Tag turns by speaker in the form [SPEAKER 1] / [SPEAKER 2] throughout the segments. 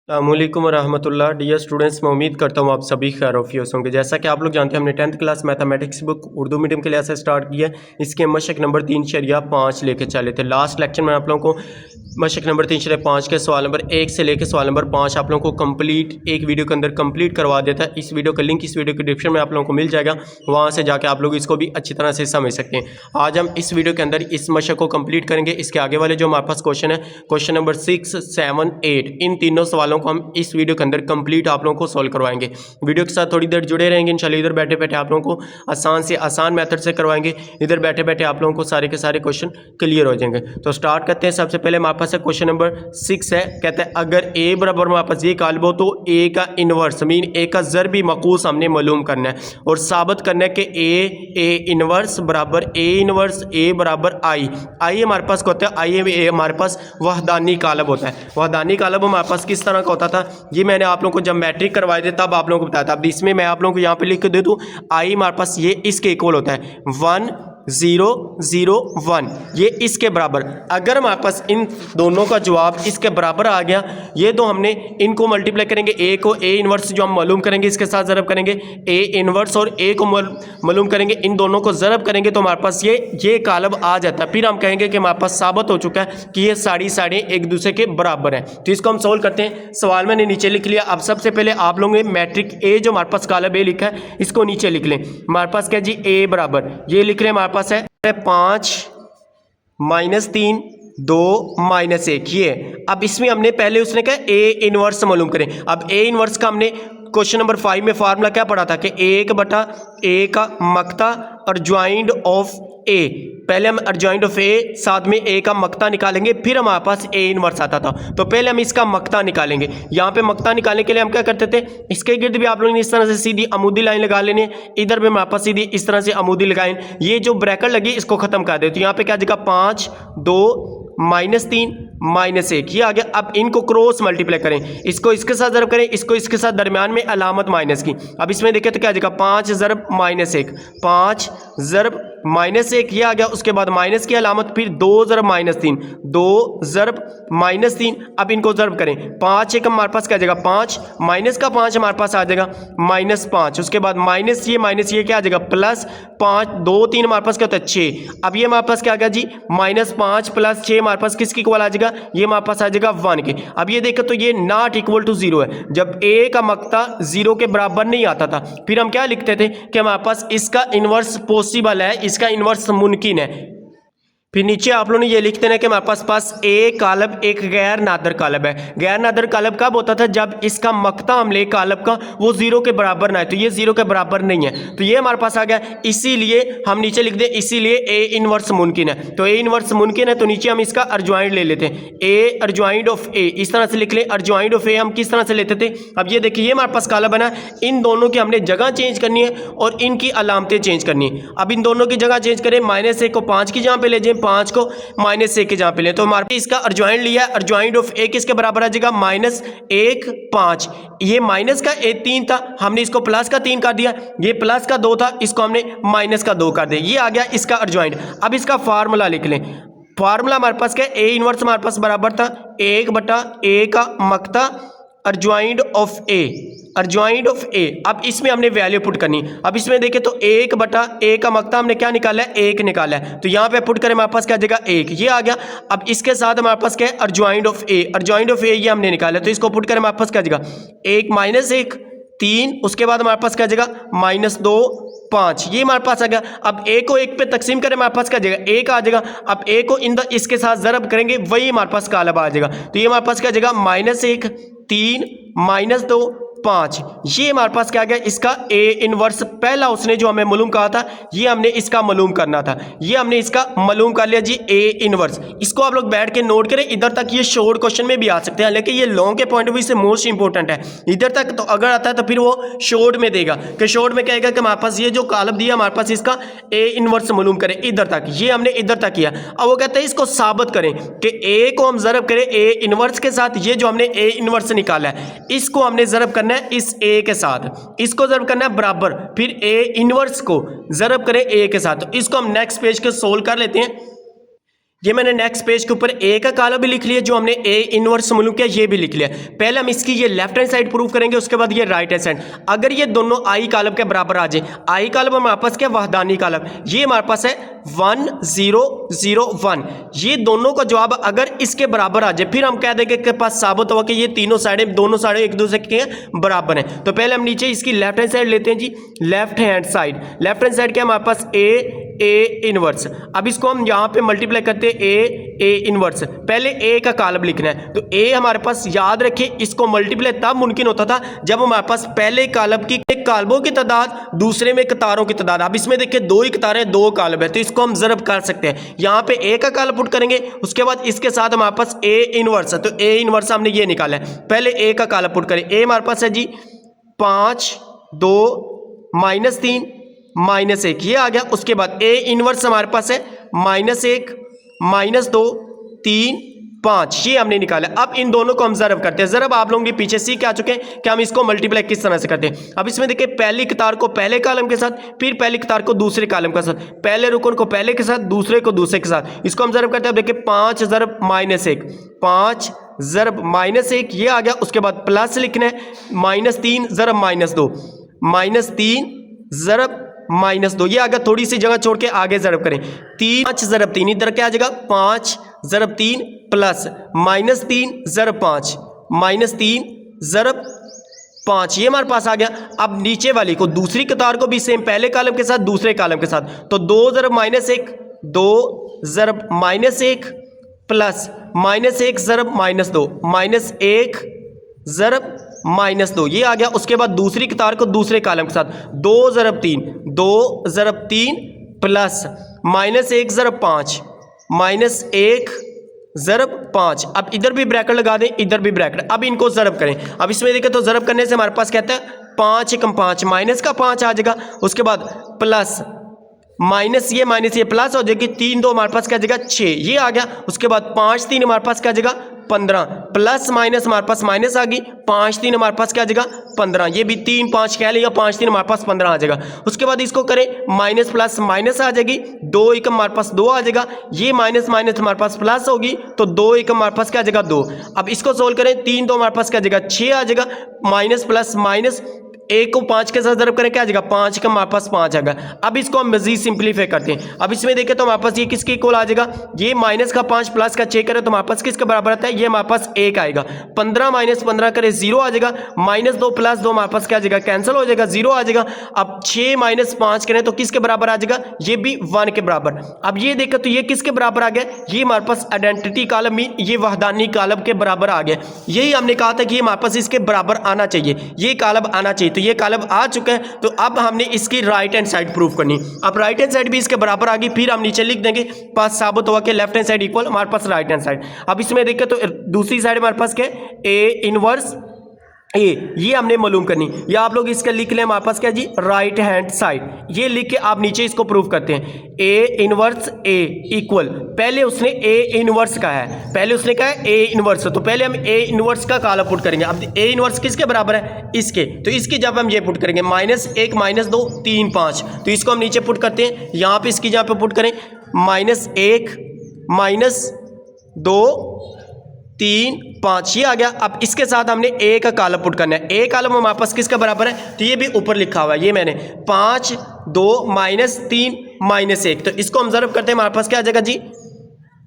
[SPEAKER 1] अस्सलामुअलैकुम वरहमतुल्लाह। Dear students, मैं उम्मीद करता हूँ आप सभी खैर-ओ-आफियत होंगे। जैसा कि आप लोग जानते हैं, हमने 10th class mathematics book Urdu medium के लिहाज से स्टार्ट किया है। इसके मशक नंबर 3.5 लेके चले थे। लास्ट लेक्चर में आप लोगों को मशक नंबर 3.5 के सवाल नंबर 1 से लेकर सवाल नंबर 5 आप लोगों को कंप्लीट एक वीडियो के अंदर कंप्लीट करवा देता है। इस वीडियो का लिंक इस वीडियो के डिस्क्रिप्शन में आप लोगों को मिल जाएगा, वहाँ से जाके आप लोग इसको भी अच्छी तरह से समझ सकते हैं। आज हम इस वीडियो के अंदर इस मशक को कंप्लीट करेंगे। इसके आगे वाले जो हमारे पास क्वेश्चन है, क्वेश्चन नंबर 6, 7, 8, इन तीनों सवालों को हम इस वीडियो के अंदर कंप्लीट आप लोगों को सॉल्व करवाएंगे। वीडियो के साथ थोड़ी देर जुड़े रहेंगे इंशाल्लाह। इधर बैठे बैठे आप लोगों को आसान से आसान मेथड से करवाएंगे, इधर बैठे बैठे आप लोगों को सारे के सारे क्वेश्चन क्लियर हो जाएंगे। तो स्टार्ट करते हैं। सबसे पहले हमारे पास क्वेश्चन नंबर 6 है। कहते हैं अगर ए बराबर हमारे पास ये कालब हो तो ए का इनवर्स मीन ए का ज़रबी मक़ूस हमने मालूम करना है और साबित करना है कि ए इनवर्स बराबर ए इनवर्स ए बराबर आई हमारे पास क्या होता है, आई हमारे पास वहदानी कालब होता है। वहदानी कालब हमारे पास किस तरह का होता था, ये मैंने आप लोगों को जब मैट्रिक करवाए थे तब आप लोगों को बताया था। अब इसमें मैं आप लोगों को यहाँ पे लिख के दे दूँ, आई हमारे पास ये इसके इक्वल होता है 1 0 0 1, ये इसके बराबर। अगर हमारे पास इन दोनों का जवाब इसके बराबर आ गया, ये दो हमने इनको मल्टीप्लाई करेंगे, ए को ए इनवर्स जो हम मालूम करेंगे इसके साथ ज़रब करेंगे, ए इनवर्स और ए को मालूम करेंगे, इन दोनों को ज़रब करेंगे तो हमारे पास ये कालब आ जाता है। फिर हम कहेंगे कि हमारे पास साबित हो चुका है कि ये साढ़े एक दूसरे के बराबर है। तो इसको हम सोल्व करते हैं। सवाल मैंने नीचे लिख लिया। अब सबसे पहले आप लोगों ने मैट्रिक ए जो हमारे पास कालब ए लिखा है इसको नीचे लिख लें। हमारे पास क्या जी, ए बराबर ये लिख रहे हैं हमारे पास है 5 -3 2 -1 ये। अब इसमें हमने पहले उसने कहा ए इनवर्स मालूम करें। अब ए इनवर्स का हमने क्वेश्चन नंबर 5 में फार्मूला क्या पढ़ा था कि 1/a का मक्ता और ज्वाइंट ऑफ ए। पहले हम अर्जॉइंट ऑफ ए साथ में ए का मक्ता निकालेंगे, फिर हमारे पास ए इनवर्स आता था। तो पहले हम इसका मक्ता निकालेंगे। यहाँ पे मक्ता निकालने के लिए हम क्या करते थे, इसके गिर्द भी आप लोगों ने इस तरह से सीधी अमूदी लाइन लगा लेनी है, इधर भी हमारे पास सीधी इस तरह से अमूदी लगाएं। ये जो ब्रैकेट लगी इसको खत्म कर दे। तो यहाँ पे क्या जगह 5 2 -3 -1 ये आ गया। अब इनको क्रॉस मल्टीप्लाई करें, इसको इसके साथ ज़रब करें, इसको इसके साथ दरमियान में अलामत माइनस की। अब इसमें देखें तो क्या जगह 5 ज़रब -1 5 ज़रब -1 ये आ गया। उसके बाद माइनस की अलामत, फिर 2 ज़रब -3 2 ज़रब -3। अब इनको ज़रब करें, 5 एक हमारे पास क्या जगह 5 माइनस का 5 हमारे पास आ जाएगा -5। उसके बाद माइनस ये क्या आ जाएगा +5 2 3 हमारे पास क्या होता है 6। अब ये हमारे पास क्या आ गया जी -5 + 6 हमारे पास किसकी इक्वल आ जाएगा, ये हमारे पास आ जाएगा 1 के। अब ये देखो तो ये नॉट इक्वल टू 0 है। जब ए का मक्ता 0 के बराबर नहीं आता था, फिर हम क्या लिखते थे कि हमारे पास इसका इनवर्स पॉसिबल है, इसका इनवर्स मुमकिन है। फिर नीचे आप लोगों ने ये लिखते हैं कि हमारे पास ए कालब एक गैर नादर कालब है। गैर नादर कालब कब होता था, जब इसका मक्ता हम ले कालब का वो 0 के बराबर ना है। तो ये 0 के बराबर नहीं है, तो ये हमारे पास आ गया। इसीलिए हम नीचे लिख दें, इसीलिए ए इनवर्स मुमकिन है। तो ए इनवर्स मुमकिन है, तो नीचे हम इसका अर्जॉइंट ले लेते हैं, ए अर्जॉइंट ऑफ ए इस तरह से लिख लें। अर्जॉइंट ऑफ ए हम किस तरह से लेते थे, अब ये देखिए ये हमारे पास कालब बना, इन दोनों की हमने जगह चेंज करनी है और इनकी अलामतें चेंज करनी है। अब इन दोनों की जगह चेंज करें, -1 को 5 की जगह पे ले जाएं, 5 को -1 के जहां पे ले। तो हमारे इसका अर्जॉइंट लिया, अर्जॉइंट ऑफ ए किसके बराबर आ जाएगा -1 5। ये माइनस का 3 था, हमने इसको प्लस का 3 कर दिया। ये प्लस का 2 था, इसको हमने माइनस का 2 कर दिया। ये आ गया इसका अर्जॉइंट। अब इसका फार्मूला लिख लें। फार्मूला हमारे पास क्या, ए इनवर्स हमारे पास बराबर था 1/a का मक्ता adjoint of A, adjoint of ए। अब इसमें हमने वैल्यू पुट करनी। अब इसमें देखें तो 1/a का मक्ता हमने क्या निकाला है, 1 निकाला है। तो यहाँ पे पुट करें, हमारे पास क्या जगह 1 ये आ गया। अब इसके साथ हमारे पास क्या है, adjoint of A, adjoint of ए ये हमने निकाला। तो इसको पुट करें, हमारे पास क्या जगह 1 -1 3, उसके बाद हमारे पास क्या जगह -2 5, ये हमारे पास आ गया। अब ए को 1 पे तकसीम करें, हमारे पास क्या जगह 1 आ जाएगा। अब ए को इसके साथ ज़रब करेंगे, वही हमारे पास कालब आ जाएगा। तो ये हमारे पास क्या जगह -1 3 -2 5, ये हमारे पास क्या गया, इसका ए इनवर्स पहला उसने जो हमें मालूम कहा था, ये हमने इसका मालूम करना था। ये हमने इसका मालूम कर लिया जी ए इनवर्स। इसको आप लोग बैठ के नोट करें। इधर तक ये शॉर्ट क्वेश्चन में भी आ सकते हैं, लेकिन ये लॉन्ग के पॉइंट ऑफ व्यू से मोस्ट इंपॉर्टेंट है। इधर तक तो अगर आता है तो फिर वो शॉर्ट में देगा कि शॉर्ट में कहेगा कि हमारे पास ये जो कालब दिया हमारे पास इसका ए इनवर्स मालूम करें। इधर तक ये हमने इधर तक किया। अब वो कहते हैं इसको साबित करें कि ए को हम ज़रब करें ए इनवर्स के साथ। ये जो हमने ए इनवर्स निकाला है इसको हमने ज़रब करना है इस ए के साथ, इसको ज़रब करना है बराबर, फिर ए इनवर्स को ज़रब करें ए के साथ। तो इसको हम नेक्स्ट पेज के सोल्व कर लेते हैं। ये मैंने नेक्स्ट पेज के ऊपर ए का कॉलम भी लिख लिया, जो हमने ए इनवर्स मालूम किया ये भी लिख लिया। पहले हम इसकी ये लेफ्ट हैंड साइड प्रूव करेंगे, उसके बाद ये राइट हैंड साइड। अगर ये दोनों आई कॉलम के बराबर आ जाए, आई कॉलम हमारे पास क्या वहदानी कॉलम, ये हमारे पास है 1 0 0 1, ये दोनों का जवाब अगर इसके बराबर आ जाए फिर हम कह देंगे कि पास साबित हुआ कि ये तीनों साइडें दोनों साइडें एक दूसरे के बराबर हैं। तो पहले हम नीचे इसकी लेफ्ट हैंड साइड लेते हैं जी। लेफ्ट हैंड साइड क्या हमारे पास ए इनवर्स। अब इसको हम यहाँ पे मल्टीप्लाई करते हैं ए इनवर्स। पहले ए का कॉलम लिखना है, तो ए हमारे पास याद रखें इसको मल्टीप्लाई तब मुमकिन होता था जब हमारे पास पहले कॉलम की कॉलमों की तादाद दूसरे में कतारों की तादाद। अब इसमें देखिए दो ही कतारें दो कॉलम है, तो इसको हम ज़रब कर सकते हैं। यहाँ पे ए का कॉलम पुट करेंगे, उसके बाद इसके साथ हमारे पास ए इनवर्स है, तो ए इनवर्स हमने ये निकाला है। पहले ए का कॉलम पुट करें, ए हमारे पास है जी 5 2 -3 -1, ये आ गया। उसके बाद ए इनवर्स हमारे पास है -1 -2 3 5, ये हमने निकाला। अब इन दोनों को हम ज़रब करते हैं। ज़रब आप लोग भी पीछे सीख के आ चुके हैं कि हम इसको मल्टीप्लाई किस तरह से करते हैं। अब इसमें देखिए पहली कतार को पहले कॉलम के साथ, फिर पहली कतार को दूसरे कॉलम के साथ, पहले रुकन को पहले के साथ, दूसरे को दूसरे के साथ, इसको हम ज़रब करते हैं। अब देखिए 5 ज़रब -1, 5 ज़रब -1, ये आ गया। उसके बाद प्लस लिखना है, -3 ज़रब -2, -3 ज़रब -2, ये आ गया। थोड़ी सी जगह छोड़ के आगे ज़रब करें, 5 ज़रब 3, इधर क्या आ जाएगा 5 ज़रब 3 प्लस -3 ज़रब 5, -3 ज़रब 5, ये हमारे पास आ गया। अब नीचे वाली को दूसरी कतार को भी सेम पहले कॉलम के साथ दूसरे कॉलम के साथ, तो 2 ज़रब -1, 2 ज़रब -1 प्लस -1 ज़रब -2, -1 ज़रब -2, ये आ गया। उसके बाद दूसरी कतार को दूसरे कॉलम के साथ, 2 ज़रब 3, 2 ज़रब 3 प्लस -1 ज़रब 5, -1 ज़रब 5। अब इधर भी ब्रैकेट लगा दें, इधर भी ब्रैकेट। अब इनको ज़रब करें। अब इसमें देखें तो ज़रब करने से हमारे पास कहता है 5 एकम 5, माइनस का 5 आ जाएगा। उसके बाद प्लस माइनस ये प्लस हो जाएगी, 3 2 हमारे पास क्या जाएगा 6, ये आ गया। उसके बाद 5 3 हमारे पास क्या जाएगा 15, प्लस माइनस हमारे पास माइनस आ गई, 5 3 हमारे पास क्या आ जाएगा 15, ये भी 3 5 कह लिया, 5 3 हमारे पास 15 आ जाएगा। उसके बाद इसको करें, माइनस प्लस माइनस आ जाएगी, 2 एकम हमारे पास 2 आ जाएगा, ये माइनस माइनस हमारे पास प्लस होगी, तो 2 एकम हमारे पास क्या आ जाएगा 2। अब इसको सोल्व करें, 3 2 हमारे पास क्या आ जाएगा 6 आ जाएगा, माइनस प्लस माइनस 1 को 5 के साथ ज़रब करें, क्या आ जाएगा 5 का हमारे पास 5 आएगा। अब इसको हम मजीद सिंप्लीफाई करते हैं। अब इसमें देखें तो हमारे पास ये किसके इक्वल आ जाएगा, ये माइनस का 5 प्लस का 6 करें तो हमारे पास किसके बराबर आता है, ये हमारे पास 1 आएगा। 15 माइनस 15 करें 0 आ जाएगा, -2 प्लस 2 हमारे पास क्या आ जाएगा कैंसिल हो जाएगा, 0 आ जाएगा। अब 6 माइनस 5 करें तो किसके बराबर आ जाएगा, ये भी 1 के बराबर। अब ये देखें तो ये किसके बराबर आ गया, ये हमारे पास आइडेंटिटी कॉलम में ये वहदानी कॉलम के बराबर आ गया। यही हमने कहा था कि हमारे पास इसके बराबर आना चाहिए, ये कॉलम आना चाहिए, तो ये कॉलम आ चुका है। तो अब हमने इसकी राइट हैंड साइड प्रूव करनी। अब राइट हैंड साइड भी इसके बराबर आ गई, फिर हम नीचे लिख देंगे पास साबित हुआ कि लेफ्ट हैंड साइड इक्वल हमारे पास राइट हैंड साइड। अब इसमें देखें तो दूसरी साइड हमारे पास क्या है, ए इनवर्स ए, ये हमने मालूम करनी, या आप लोग इसका लिख लें हमारे पास क्या जी राइट हैंड साइड, ये लिख के आप नीचे इसको प्रूव करते हैं। ए इनवर्स ए इक्वल, पहले उसने ए इनवर्स कहा है, पहले उसने कहा है ए इनवर्स, तो पहले हम ए इनवर्स का कॉलम पुट करेंगे। अब ए इनवर्स किसके बराबर है, इसके, तो इसकी जब हम ये पुट करेंगे -1 -2 3 5, तो इसको हम नीचे पुट करते हैं। यहाँ पे इसकी जहाँ पे पुट करें -1 -2 3 5, ये आ गया। अब इसके साथ हमने ए का कॉलम पुट करना है। ए कॉलम हमारे पास किसका बराबर है, तो ये भी ऊपर लिखा हुआ है, ये मैंने 5 2 -3 -1, तो इसको हम ज़रब करते हैं, हमारे पास क्या आ जाएगा जी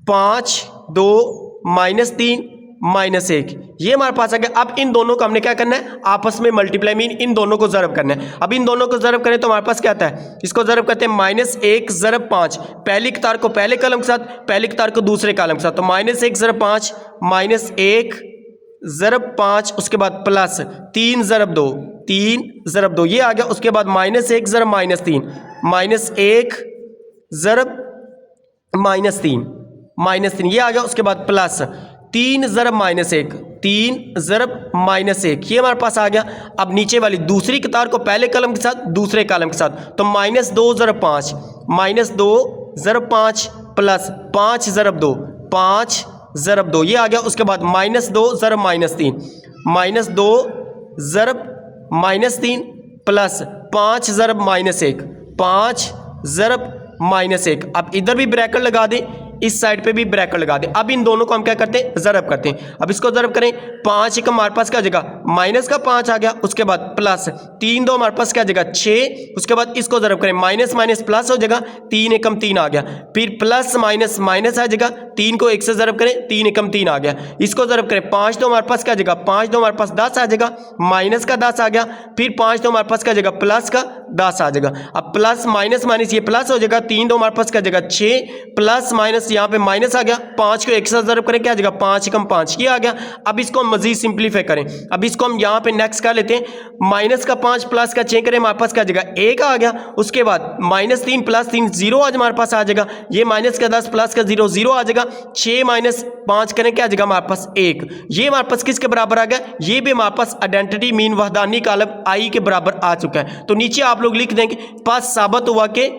[SPEAKER 1] 5 2 -3 -1, ये हमारे पास आ गया। अब इन दोनों को हमने क्या करना है, आपस में मल्टीप्लाई मीन इन दोनों को ज़रब करना है। अब इन दोनों को ज़रब करें तो हमारे पास क्या आता है, इसको ज़रब करते हैं -1 ज़रब 5, पहली कतार को पहले कॉलम के साथ, पहली कतार को दूसरे कॉलम के साथ, तो -1 ज़रब 5 -1 ज़रब 5, उसके बाद प्लस 3 ज़रब 2 3 ज़रब 2, ये आ गया। उसके बाद -1 ज़रब -3 -1 ज़रब -3 ये आ गया। उसके बाद प्लस 3 ज़रब -1 3 ज़रब -1, ये हमारे पास आ गया। अब नीचे वाली दूसरी कतार को पहले कॉलम के साथ दूसरे कॉलम के साथ, तो -2 ज़रब 5 -2 ज़रब 5 प्लस 5 ज़रब 2 5 ज़रब 2, ये आ गया। उसके बाद -2 ज़रब -3 -2 ज़रब -3 प्लस 5 ज़रब -1 5 ज़रब -1। अब इधर भी ब्रैकेट लगा दें, इस साइड पे भी ब्रैकेट लगा दें। अब इन दोनों को हम क्या करते हैं, ज़रब करते हैं। अब इसको ज़रब करें, 5 एकम हमारे पास क्या जगह माइनस का 5 आ गया, उसके बाद प्लस 3 2 हमारे पास क्या जगह 6, उसके बाद इसको ज़रब करें, माइनस माइनस प्लस हो जाएगा, 3 एकम 3 आ गया, फिर प्लस माइनस माइनस आ जाएगा, 3 को 1 से ज़रब करें, 3 एकम 3 आ गया, इसको ज़रब करें, 5 2 हमारे पास क्या जगह 5 2 हमारे पास 10 आ जाएगा, माइनस का 10 आ गया, फिर 5 2 हमारे पास क्या जगह प्लस का 10 आ जाएगा। अब प्लस माइनस माइनस ये प्लस हो जाएगा, 3 2 हमारे पास क्या जगह 6, प्लस माइनस यहाँ पे माइनस आ गया, 5 को 1 से ज़रब करें, क्या जगह 5 एकम 5 ये आ गया। अब इसको हम मजीद सिंप्लीफाई करें, अब इसको हम यहाँ पे नेक्स्ट कर लेते हैं, माइनस का 5 प्लस का 6 करें, हमारे पास क्या जगह 1 आ गया, उसके बाद माइनस 3 प्लस 3 0 आज हमारे पास आ जाएगा, ये माइनस का 10 प्लस का 0 0 आ जाएगा, 6 माइनस 5 करें, क्या जगह हमारे पास 1, ये हमारे पास किसके बराबर आ गया, ये भी हमारे पास आइडेंटिटी मीन वहदानी कालब आई के बराबर आ चुका है। तो नीचे आप लोग लिख देंगे पास साबित हुआ कि,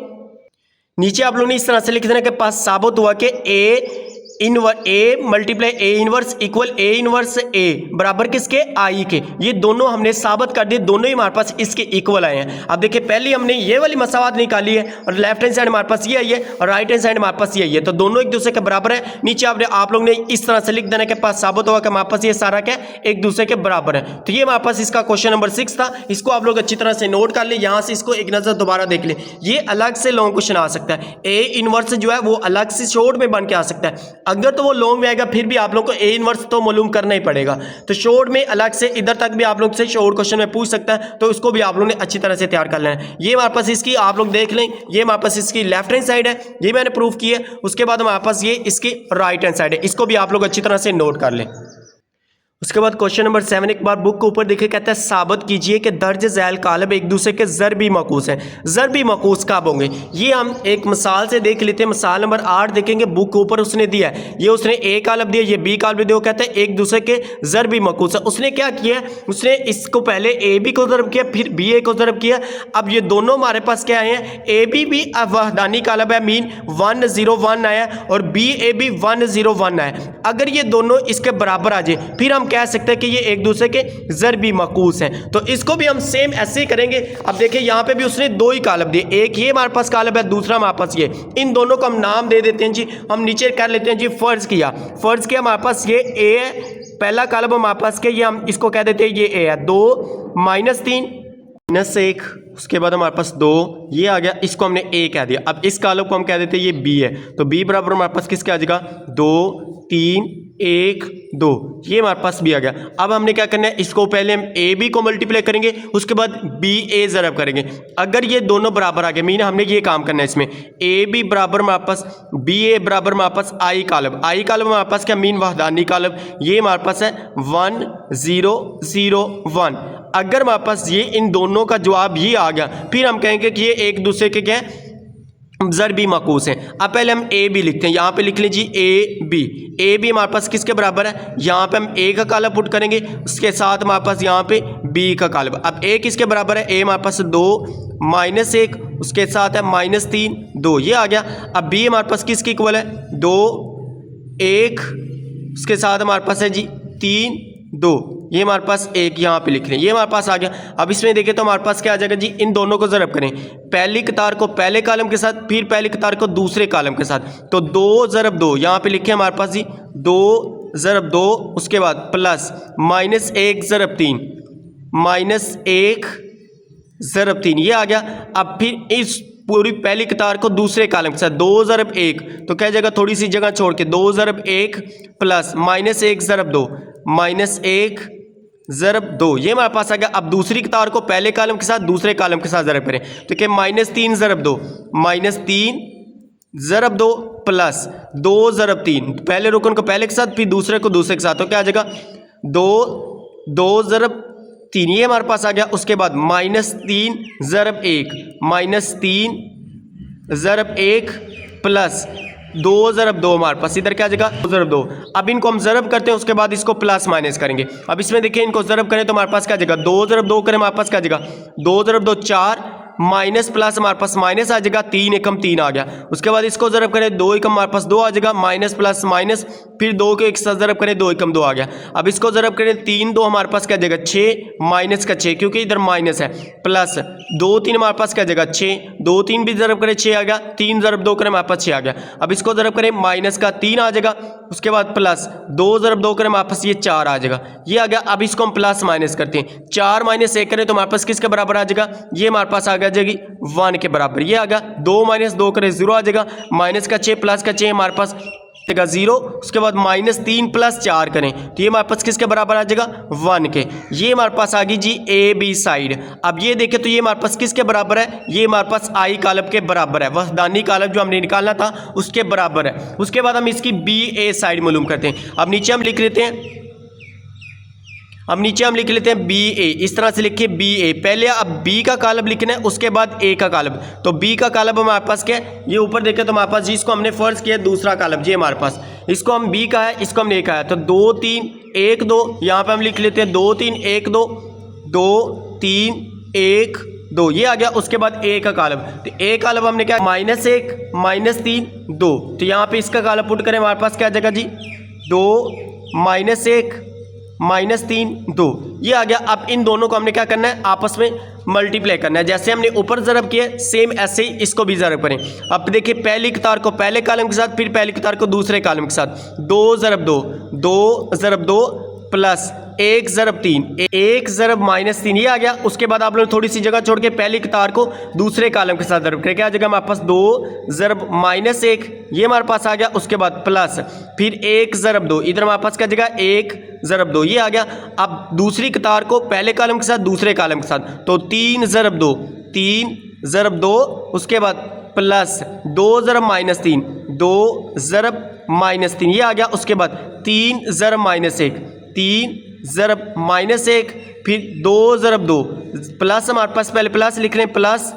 [SPEAKER 1] नीचे आप लोग ने इस तरह से लिख देना कि पास साबित हुआ कि A multiply A inverse equal A inverse A बराबर किसके आई के, ये दोनों हमने साबित कर दिए, दोनों ही हमारे पास इसके इक्वल आए हैं। अब देखिए पहले हमने ये वाली मसावत निकाली है और लेफ्ट हैंड साइड हमारे पास ये आई है और राइट हैंड साइड हमारे पास ये आई है, तो दोनों एक दूसरे के बराबर है। नीचे आप लोग ने इस तरह से लिख देना के पास साबित हुआ कि हमारे पास ये सारा क्या एक दूसरे के बराबर है। तो ये हमारे पास इसका क्वेश्चन नंबर 6 था, इसको आप लोग अच्छी तरह से नोट कर ले, यहाँ से इसको एक नजर दोबारा देख ले, ये अलग से लॉन्ग क्वेश्चन आ सकता है, ए इनवर्स जो है वो अलग से शॉर्ट में बन के आ सकता है, अगर तो वो लॉन्ग आएगा फिर भी आप लोग को ए इनवर्स तो मालूम करना ही पड़ेगा, तो शॉर्ट में अलग से इधर तक भी आप लोग से शॉर्ट क्वेश्चन में पूछ सकता है, तो उसको भी आप लोग ने अच्छी तरह से तैयार कर लेना है। ये हमारे पास इसकी आप लोग देख लें, ये हमारे पास इसकी लेफ्ट हैंड साइड है, ये मैंने प्रूफ की है, उसके बाद हमारे पास ये इसकी राइट हैंड साइड है, इसको भी आप लोग अच्छी तरह से नोट कर लें। उसके बाद क्वेश्चन नंबर 7 एक बार बुक के ऊपर देखिए, कहता है साबित कीजिए कि दर्ज झैल कालब एक दूसरे के ज़रबी मकूस हैं। ज़रबी मकूस कब होंगे, ये हम एक मिसाल से देख लेते हैं। मिसाल नंबर 8 देखेंगे, बुक के ऊपर उसने दिया है, ये उसने ए कालब दिया, ये बी कालब दिया, वो कहता है एक दूसरे के ज़रबी मकूस है। उसने क्या किया, उसने इसको पहले ए बी को ज़रब किया, फिर बी ए को ज़रब किया। अब ये दोनों हमारे पास क्या आए हैं, ए बी भी वहदानी कालब है, मीन 101 आया और बी ए बी 101 आया। अगर ये दोनों इसके बराबर आ जाए फिर हम कह सकते हैं कि ये एक दूसरे के ज़रबी मकूस हैं। तो इसको भी हम सेम ऐसे ही करेंगे। अब देखिए यहाँ पे भी उसने दो ही कालब दिए, एक ये हमारे पास कालब है, दूसरा हमारे पास ये, इन दोनों को हम नाम दे देते हैं जी। हम नीचे कर लेते हैं जी, फ़र्ज़ किया हमारे पास ये ए है, पहला कालब हमारे पास के, ये हम इसको कह देते हैं ये ए है, 2 -3 -1, उसके बाद हमारे पास 2 ये आ गया, इसको हमने ए कह दिया। अब इस कालब को हम कह देते हैं ये बी है, तो बी बराबर हमारे पास किसके आ जाएगा, 2 3 1 2, ये हमारे पास भी आ गया। अब हमने क्या करना है, इसको पहले हम ए बी को मल्टीप्लाई करेंगे, उसके बाद बी ए ज़रब करेंगे। अगर ये दोनों बराबर आ गए, मीन हमने ये काम करना है इसमें, ए बी बराबर हमारे पास बी ए बराबर हमारे पास आई कालब हमारे पास क्या, मीन वहदानी कालब, ये हमारे पास है 1 0 0 1। अगर हमारे पास ये इन दोनों का जवाब ये आ गया, फिर हम कहेंगे कि ये एक दूसरे के क्या है, ज़रबी मकूस हैं। अब पहले हम ए बी लिखते हैं, यहाँ पे लिख लें जी ए बी हमारे पास किसके बराबर है, यहाँ पे हम ए का कालब पुट करेंगे, उसके साथ हमारे पास यहाँ पे बी का कालब। अब ए किसके बराबर है, ए हमारे पास 2 -1, उसके साथ है -3 2, ये आ गया। अब बी हमारे पास किसकी इक्वल है, 2 1, उसके साथ हमारे पास है जी 3 2, ये हमारे पास एक यहाँ पे लिख लें, ये हमारे पास आ गया। अब इसमें देखें तो हमारे पास क्या आ जाएगा जी, इन दोनों को ज़रब करें, पहली कतार को पहले कालम के साथ, फिर पहली कतार को दूसरे कालम के साथ, तो 2 ज़रब 2 यहाँ पे लिखे हमारे पास जी, 2 ज़रब 2, उसके बाद प्लस -1 ज़रब 3 -1 ज़रब 3, ये आ गया। अब फिर इस पूरी पहली कतार को दूसरे कालम के साथ, 2 ज़रब 1, तो क्या जाएगा, थोड़ी सी जगह छोड़ के 2 ज़रब 1 प्लस -1 ज़रब 2 -1 ज़रब 2, ये हमारे पास आ गया। अब दूसरी कतार को पहले कालम के साथ दूसरे कालम के साथ ज़रब करें, तो क्या -3 ज़रब 2 -3 ज़रब 2 प्लस 2 ज़रब 3, पहले रुकन को पहले के साथ फिर दूसरे को दूसरे के साथ, तो क्या आ जाएगा 2 ज़रब 3, ये हमारे पास आ गया। उसके बाद -3 ज़रब 1 -3 ज़रब 1 प्लस 2 ज़रब 2, हमारे पास इधर क्या आ जाएगा 2 ज़रब 2। अब इनको हम ज़रब करते हैं, उसके बाद इसको प्लस माइनस करेंगे। अब इसमें देखिए इनको ज़रब करें तो हमारे पास क्या आ जाएगा, 2 ज़रब 2 करें, हमारे पास क्या आ जाएगा 2 ज़रब 2 4 माइनस प्लस हमारे पास माइनस आ जाएगा, 3 एकम 3 आ गया। उसके बाद इसको ज़रब करें 2 एकम हमारे पास 2 आ जाएगा, माइनस प्लस माइनस, फिर 2 को एक साथ ज़रब करें 2 एकम 2 आ गया। अब इसको ज़रब करें 3 2 हमारे पास क्या जाएगा 6 माइनस का 6 क्योंकि इधर माइनस है, प्लस 2 3 हमारे पास क्या जाएगा 6, 2 3 भी ज़रब करें 6 आ गया, 3 ज़रब 2 करें हमारे पास 6 आ गया। अब इसको ज़रब करें माइनस का 3 आ जाएगा, उसके बाद प्लस 2 ज़रब 2 करें हमारे पास ये 4 आ जाएगा, ये आ गया। अब इसको हम प्लस माइनस करते हैं, 4 माइनस 1 करें तो हमारे पास किसके बराबर आ जाएगा, ये हमारे पास आ जाएगी 1 के बराबर, ये आ गया। 2 माइनस 2 करें 0 आ जाएगा, माइनस का 6 प्लस का 6 हमारे पास 0। उसके बाद माइनस 3 प्लस 4 करें तो ये हमारे पास किसके बराबर आ जाएगा 1 के, ये हमारे पास आ गई जी ए बी साइड। अब ये देखें तो ये हमारे पास किसके बराबर है, ये हमारे पास आई कालब के बराबर है, वहदानी कालब जो हमने निकालना था उसके बराबर है। उसके बाद हम इसकी बी ए साइड मालूम करते हैं। अब नीचे हम लिख लेते हैं, बी ए, इस तरह से लिखिए बी ए। पहले अब बी का कालब लिखना है, उसके बाद ए का कालब। तो बी का कालब हमारे पास क्या है, ये ऊपर देखें तो हमारे पास जी इसको हमने फर्ज किया दूसरा कालब जी हमारे पास, इसको हम बी का है, इसको हमने ए का है, तो 2 3 1 2 यहाँ पे हम लिख लेते हैं 2 3 1 2 2 3 1 2, ये आ गया। उसके बाद ए का कालब, तो ए कालब हमने क्या माइनस 1 माइनस 3 2, तो यहाँ पे इसका कालब पुट करें हमारे पास क्या आ जाएगा जी 2 माइनस 1 माइनस 3 2, ये आ गया। अब इन दोनों को हमने क्या करना है आपस में मल्टीप्लाई करना है, जैसे हमने ऊपर ज़रब किया सेम ऐसे ही इसको भी ज़रब करें। अब देखिए पहली कतार को पहले कॉलम के साथ, फिर पहली कतार को दूसरे कॉलम के साथ, 2 ज़रब 2 2 ज़रब 2 प्लस 1 ज़रब 3 1 ज़रब माइनस 3, ये आ गया। उसके बाद आप लोग थोड़ी सी जगह छोड़ के पहली कतार को दूसरे कॉलम के साथ ज़रब करें, क्या आ जाएगा हमारे पास 2 ज़रब माइनस 1, ये हमारे पास आ गया। उसके बाद प्लस फिर 1 ज़रब 2, इधर हमारे पास क्या आ जाएगा 1 ज़रब 2, ये आ गया। अब दूसरी कतार को पहले कॉलम के साथ दूसरे कॉलम के साथ, तो 3 ज़रब 2 3 ज़रब 2, उसके बाद प्लस 2 ज़रब माइनस 3 2 ज़रब माइनस 3, ये आ गया। उसके बाद 3 ज़रब माइनस 1 3 ज़रब माइनस 1, फिर 2 ज़रब 2 प्लस हमारे पास पहले प्लस लिख रहे हैं, प्लस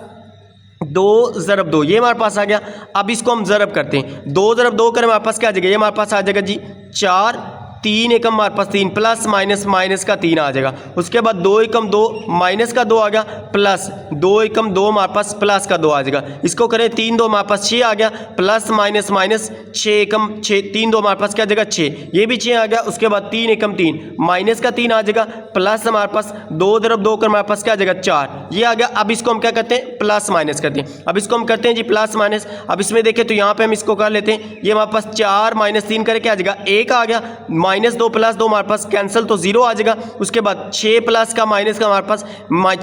[SPEAKER 1] 2 ज़रब 2, ये हमारे पास आ गया। अब इसको हम ज़रब करते हैं, 2 ज़रब 2 करें हमारे पास क्या आ जाएगा, ये हमारे पास आ जाएगा जी 4 3 एकम हमारे पास 3 प्लस माइनस माइनस का 3 आ जाएगा। उसके बाद 2 एकम 2 माइनस का 2 आ गया, प्लस 2 एकम 2 हमारे पास प्लस का 2 आ जाएगा। इसको करें 3 2 हमारे पास 6 आ गया, प्लस माइनस माइनस 6 एकम 6 3 2 हमारे पास क्या आ जाएगा 6, ये भी 6 आ गया। उसके बाद 3 एकम 3 माइनस का 3 आ जाएगा, प्लस हमारे पास 2 ज़रब 2 कर हमारे पास क्या आ जाएगा 4, ये आ गया। अब इसको हम क्या करते हैं प्लस माइनस करते हैं। अब इसको हम करते हैं जी प्लस माइनस। अब इसमें देखें तो यहाँ पे हम इसको कर लेते हैं, ये हमारे पास 4 माइनस 3 करे क्या आ जाएगा 1 आ गया, माइनस 2 प्लस 2 हमारे पास कैंसिल तो 0 आ जाएगा। उसके बाद 6 प्लस का माइनस का हमारे पास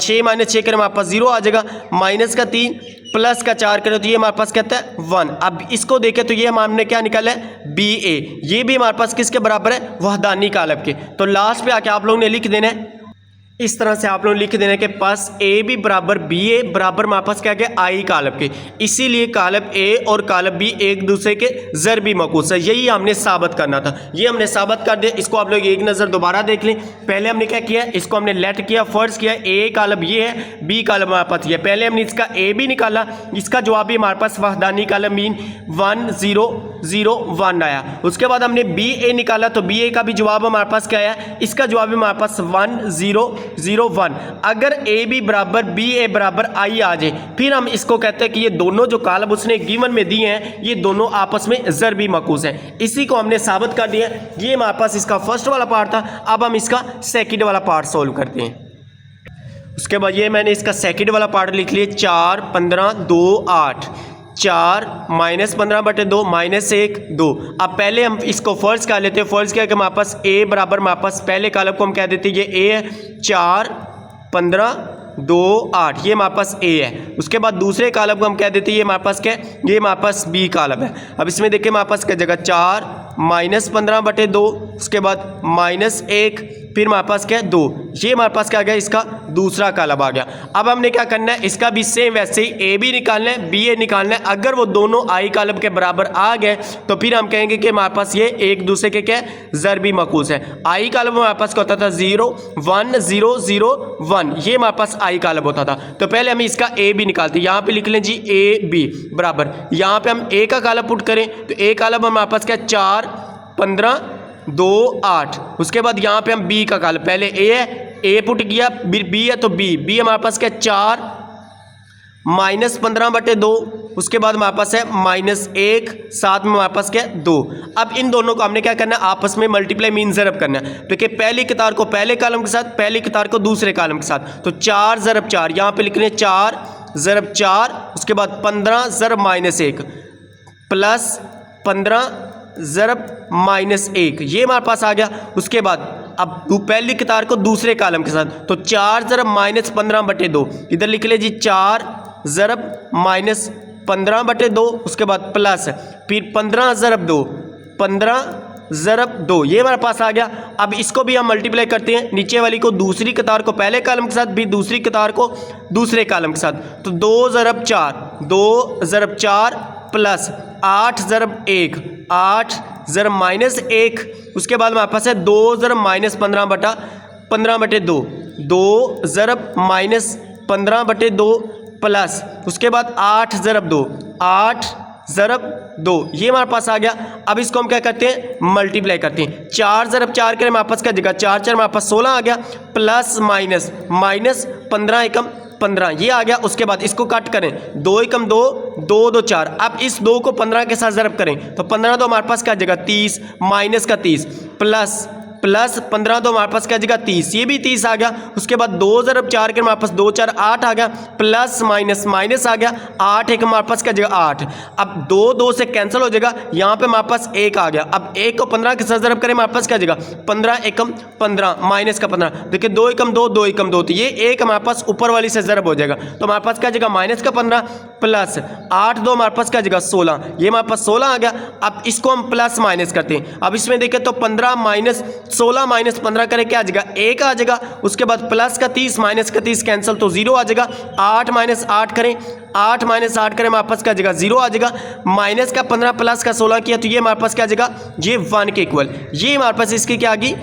[SPEAKER 1] 6 माइनस 6 करें हमारे पास 0 आ जाएगा, माइनस का 3 प्लस का 4 करें तो ये हमारे पास कहता है 1। अब इसको देखें तो ये हमने क्या निकाला है बी ए, ये भी हमारे पास किसके बराबर है वहदानी कालब के। तो लास्ट पे आके आप लोगों ने लिख देना है, इस तरह से आप लोग लिख देने के पास ए बी बराबर बी ए बराबर हमारे पास क्या गया आई कालब के, इसीलिए कालब ए और कालब बी एक दूसरे के ज़रबी मकूस है, यही हमने साबित करना था, ये हमने साबित कर दिया। इसको आप लोग एक नज़र दोबारा देख लें। पहले हमने क्या किया, इसको हमने लेट किया, फर्ज किया, ए कालब ये है, बी कालब हमारे पास ये। पहले हमने इसका ए बी निकाला, इसका जवाब भी हमारे पास वहदानी कालब मीन 1 0 0 1 आया। उसके बाद हमने बी ए निकाला, तो बी ए का भी जवाब हमारे पास क्या आया, इसका जवाब भी हमारे पास 1 0 0 1। अगर ए बी बराबर बी ए बराबर आई आ जाए, फिर हम इसको कहते हैं कि ये दोनों जो कालब उसने गिवन में दिए हैं ये दोनों आपस में ज़रबी मकूस हैं। इसी को हमने साबित कर दिया। ये हमारे पास इसका फर्स्ट वाला पार्ट था। अब हम इसका सेकंड वाला पार्ट सोल्व करते हैं। उसके बाद ये मैंने इसका सेकंड वाला पार्ट लिख लिया, 4 15 2 8 4 माइनस 15 बटे 2 माइनस 1 2। अब पहले हम इसको फर्ज कर लेते हैं। फर्ज किया कि हमारे पास ए बराबर हमारे पास पहले कालब को हम कह देते हैं ये ए है, 4 15 2 8, ये हमारे पास ए है। उसके बाद दूसरे कालब को हम कह देते हैं ये हमारे पास क्या है, ये हमारे पास बी कालब है। अब इसमें देखिए हमारे पास क्या जगह 4 माइनस 15 बटे 2, उसके बाद माइनस 1, फिर हमारे पास क्या है 2, ये हमारे पास क्या आ गया, इसका दूसरा कालब आ गया। अब हमने क्या करना है, इसका भी सेम वैसे ही ए बी निकालना है, बी ए निकालना है। अगर वो दोनों आई कालब के बराबर आ गए तो फिर हम कहेंगे कि हमारे पास ये एक दूसरे के क्या है, ज़रबी मकूस है। आई कालब हमारे पास क्या होता था 0 1 0 0 1, ये हमारे पास आई कालब होता था। तो पहले हम इसका ए बी निकालते हैं। यहाँ पे लिख लें जी ए बी बराबर, यहाँ पे हम ए का कालब पुट करें तो ए कालब हमारे पास क्या 4 15 2 8। उसके बाद यहाँ पे हम बी का कालब, पहले ए है, ए पुट किया, बी है तो बी हमारे पास क्या 4 -15/2, उसके बाद हमारे पास है -1, साथ में हमारे पास क्या है 2। अब इन दोनों को हमने क्या करना है, आपस में मल्टीप्लाई मीन ज़रब करना है। देखिए पहली कतार को पहले कॉलम के साथ, पहली कतार को दूसरे कॉलम के साथ, तो 4 ज़रब 4 यहाँ पे लिख रहे हैं 4 ज़रब 4, उसके बाद 15 ज़रब -1 प्लस 15 ज़रब -1, ये हमारे पास आ गया। उसके बाद अब पहली कतार को दूसरे कॉलम के साथ, तो 4 ज़रब -15/2, इधर लिख लीजिए 4 ज़रब -15/2, उसके बाद प्लस फिर 15 ज़रब 2, 15 ज़रब 2, ये हमारे पास आ गया। अब इसको भी हम मल्टीप्लाई करते हैं, नीचे वाली को दूसरी कतार को पहले कॉलम के साथ, भी दूसरी कतार को दूसरे कॉलम के साथ, तो 2 ज़रब 4, 2 ज़रब 4 प्लस 8 ज़रब 1, 8 ज़रब -1, उसके बाद हमारे पास है 2 ज़रब -15/2, 2 ज़रब -15/2 प्लस उसके बाद 8 ज़रब 2, 8 ज़रब 2, ये हमारे पास आ गया। अब इसको हम क्या करते हैं, मल्टीप्लाई करते हैं। 4 ज़रब 4 करें हमारे पास क्या जगह 4 4 हमारे पास 16 आ गया, प्लस माइनस 15 एकम 15, ये आ गया। उसके बाद इसको कट करें, 2 एकम 2, 2 2 4। अब इस 2 को 15 के साथ ज़रब करें, तो 15 तो हमारे पास क्या जगह 30, माइनस का 30 प्लस 15 तो हमारे पास क्या जगह 30, ये भी 30 आ गया। उसके बाद 2 ज़रब 4 के हमारे पास 2 4 8 आ गया, प्लस माइनस आ गया, 8 एक हमारे पास क्या जगह 8। अब 2 2 से कैंसिल हो जाएगा, यहाँ पे हमारे पास 1 आ गया। अब 1 को 15 के साथ ज़रब करें, हमारे पास क्या जगह 15 एकम 15 माइनस का 15, देखिए 2 एकम 2, 2 एकम 2, तो ये 1 हमारे पास ऊपर वाली से ज़रब हो जाएगा, तो हमारे पास क्या जगह माइनस का 15 प्लस 8 2 हमारे पास क्या जगह 16, ये हमारे पास 16 आ गया। अब इसको हम प्लस माइनस करते हैं। अब इसमें देखें तो 15 माइनस 16 माइनस 15 करें क्या आ जाएगा 1 आ जाएगा। उसके बाद प्लस का 30 माइनस का 30 कैंसिल, तो 0 आ जाएगा। 8 माइनस 8 करें, 8 माइनस 8 करें, हमारे पास क्या जगह 0 आ जाएगा। माइनस का 15 प्लस का 16 किया, तो ये हमारे पास क्या जगह ये 1 के इक्वल, ये हमारे पास इसकी क्या आ गई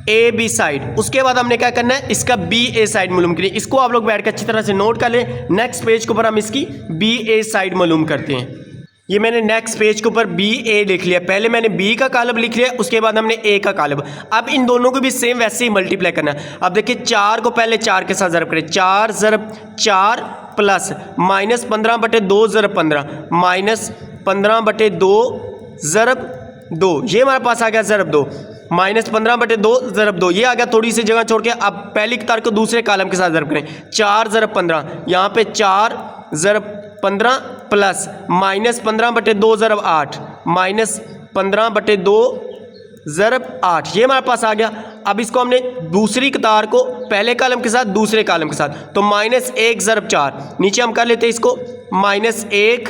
[SPEAKER 1] ए बी साइड। उसके बाद हमने क्या करना है, इसका बी ए साइड मालूम करें। इसको आप लोग बैठ कर अच्छी तरह से नोट कर लें। नेक्स्ट पेज के ऊपर हम इसकी बी ए साइड मालूम करते हैं। ये मैंने नेक्स्ट पेज के ऊपर बी ए लिख लिया, पहले मैंने बी का कॉलम लिख लिया, उसके बाद हमने ए का कॉलम। अब इन दोनों को भी सेम वैसे ही मल्टीप्लाई करना है। अब देखिए 4 को पहले 4 के साथ ज़रब करें, 4 ज़रब 4 प्लस माइनस 15/2 ज़रब 15 माइनस 15/2 ज़रब 2, ये हमारे पास आ गया ज़रब 2, माइनस 15/2 ज़रब 2, ये आ गया। थोड़ी सी जगह छोड़ के अब पहली कतार को दूसरे कॉलम के साथ ज़रब करें, 4 ज़रब 15, यहाँ पे 4 ज़रब 15 प्लस माइनस 15/2 ज़रब 8 माइनस 15/2 ज़रब 8, ये हमारे पास आ गया। अब इसको हमने दूसरी कतार को पहले कॉलम के साथ दूसरे कॉलम के साथ, तो -1 ज़रब 4, नीचे हम कर लेते हैं इसको -1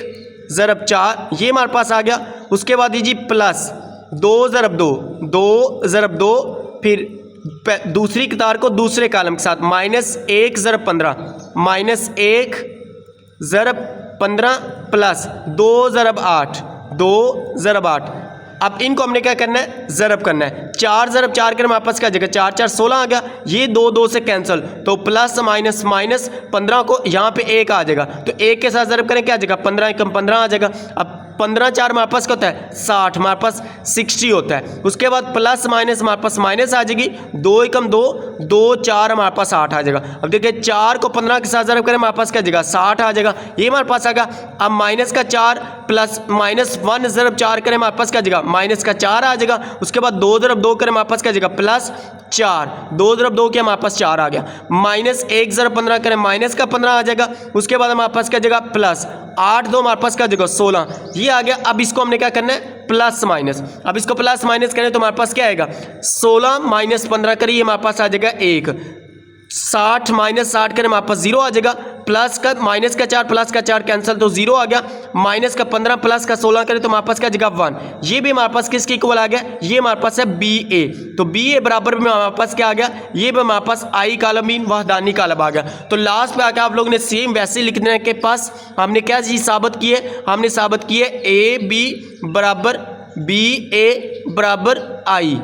[SPEAKER 1] ज़रब 4, ये हमारे पास आ गया। उसके बाद दीजिए प्लस 2 ज़रब 2, 2 ज़रब 2, फिर दूसरी कतार को दूसरे कॉलम के साथ -1 ज़रब 15 -1 ज़रब 15 प्लस 2 ज़रब 8, 2 ज़रब 8। अब इनको हमने क्या करना है, ज़रब करना है। 4 ज़रब 4 के हमारे पास क्या जगह 4 4 16 आ गया, ये 2 2 से कैंसिल, तो प्लस माइनस 15 को यहाँ पे 1 आ जाएगा, तो 1 के साथ ज़रब करें क्या जगह 15 एकम 15 आ जाएगा। अब 15 4 हमारे पास क्या होता है 60, हमारे पास 60 होता है। उसके बाद प्लस माइनस हमारे पास माइनस आ जाएगी, 2 एकम 2, 2 4 हमारे पास 8 आ जाएगा। अब देखिए 4 को 15 के साथ ज़रब करें, हमारे पास क्या जगह 60 आ जाएगा, ये हमारे पास आ गया। अब माइनस का 4 प्लस माइनस 1 ज़रब 4 करें, हमारे पास क्या जगह माइनस का 4 आ जाएगा। उसके बाद 2 ज़रब 2 करें, हमारे पास क्या जगह प्लस 4, 2 ज़रब 2 के हमारे पास 4 आ गया। -1 ज़रब 15 करें, माइनस का 15 आ जाएगा। उसके बाद हमारे पास क्या जगह प्लस 8 2 हमारे पास क्या जगह 16, ये आ गया। अब इसको हमने क्या करना है प्लस माइनस, अब इसको प्लस माइनस करें तो हमारे पास क्या आएगा 16 माइनस 15 करिए, हमारे पास आ जाएगा 1। 60 माइनस 60 करें, हमारे पास 0 आ जाएगा। प्लस का माइनस का 4 प्लस का 4 कैंसिल, तो 0 आ गया। माइनस का 15 प्लस का 16 करें तो हमारे पास क्या जगह 1, ये भी हमारे पास किसके इक्वल आ गया, ये हमारे पास है बी ए। तो बी ए बराबर में हमारे पास क्या आ गया, ये भी हमारे पास आई कॉलम मीन वहदानी कॉलम आ गया। तो लास्ट पे आकर आप लोगों ने सेम वैसे लिखने के पास हमने क्या चीज़ साबित की है, हमने साबित की है ए बी बराबर बी ए बराबर आई,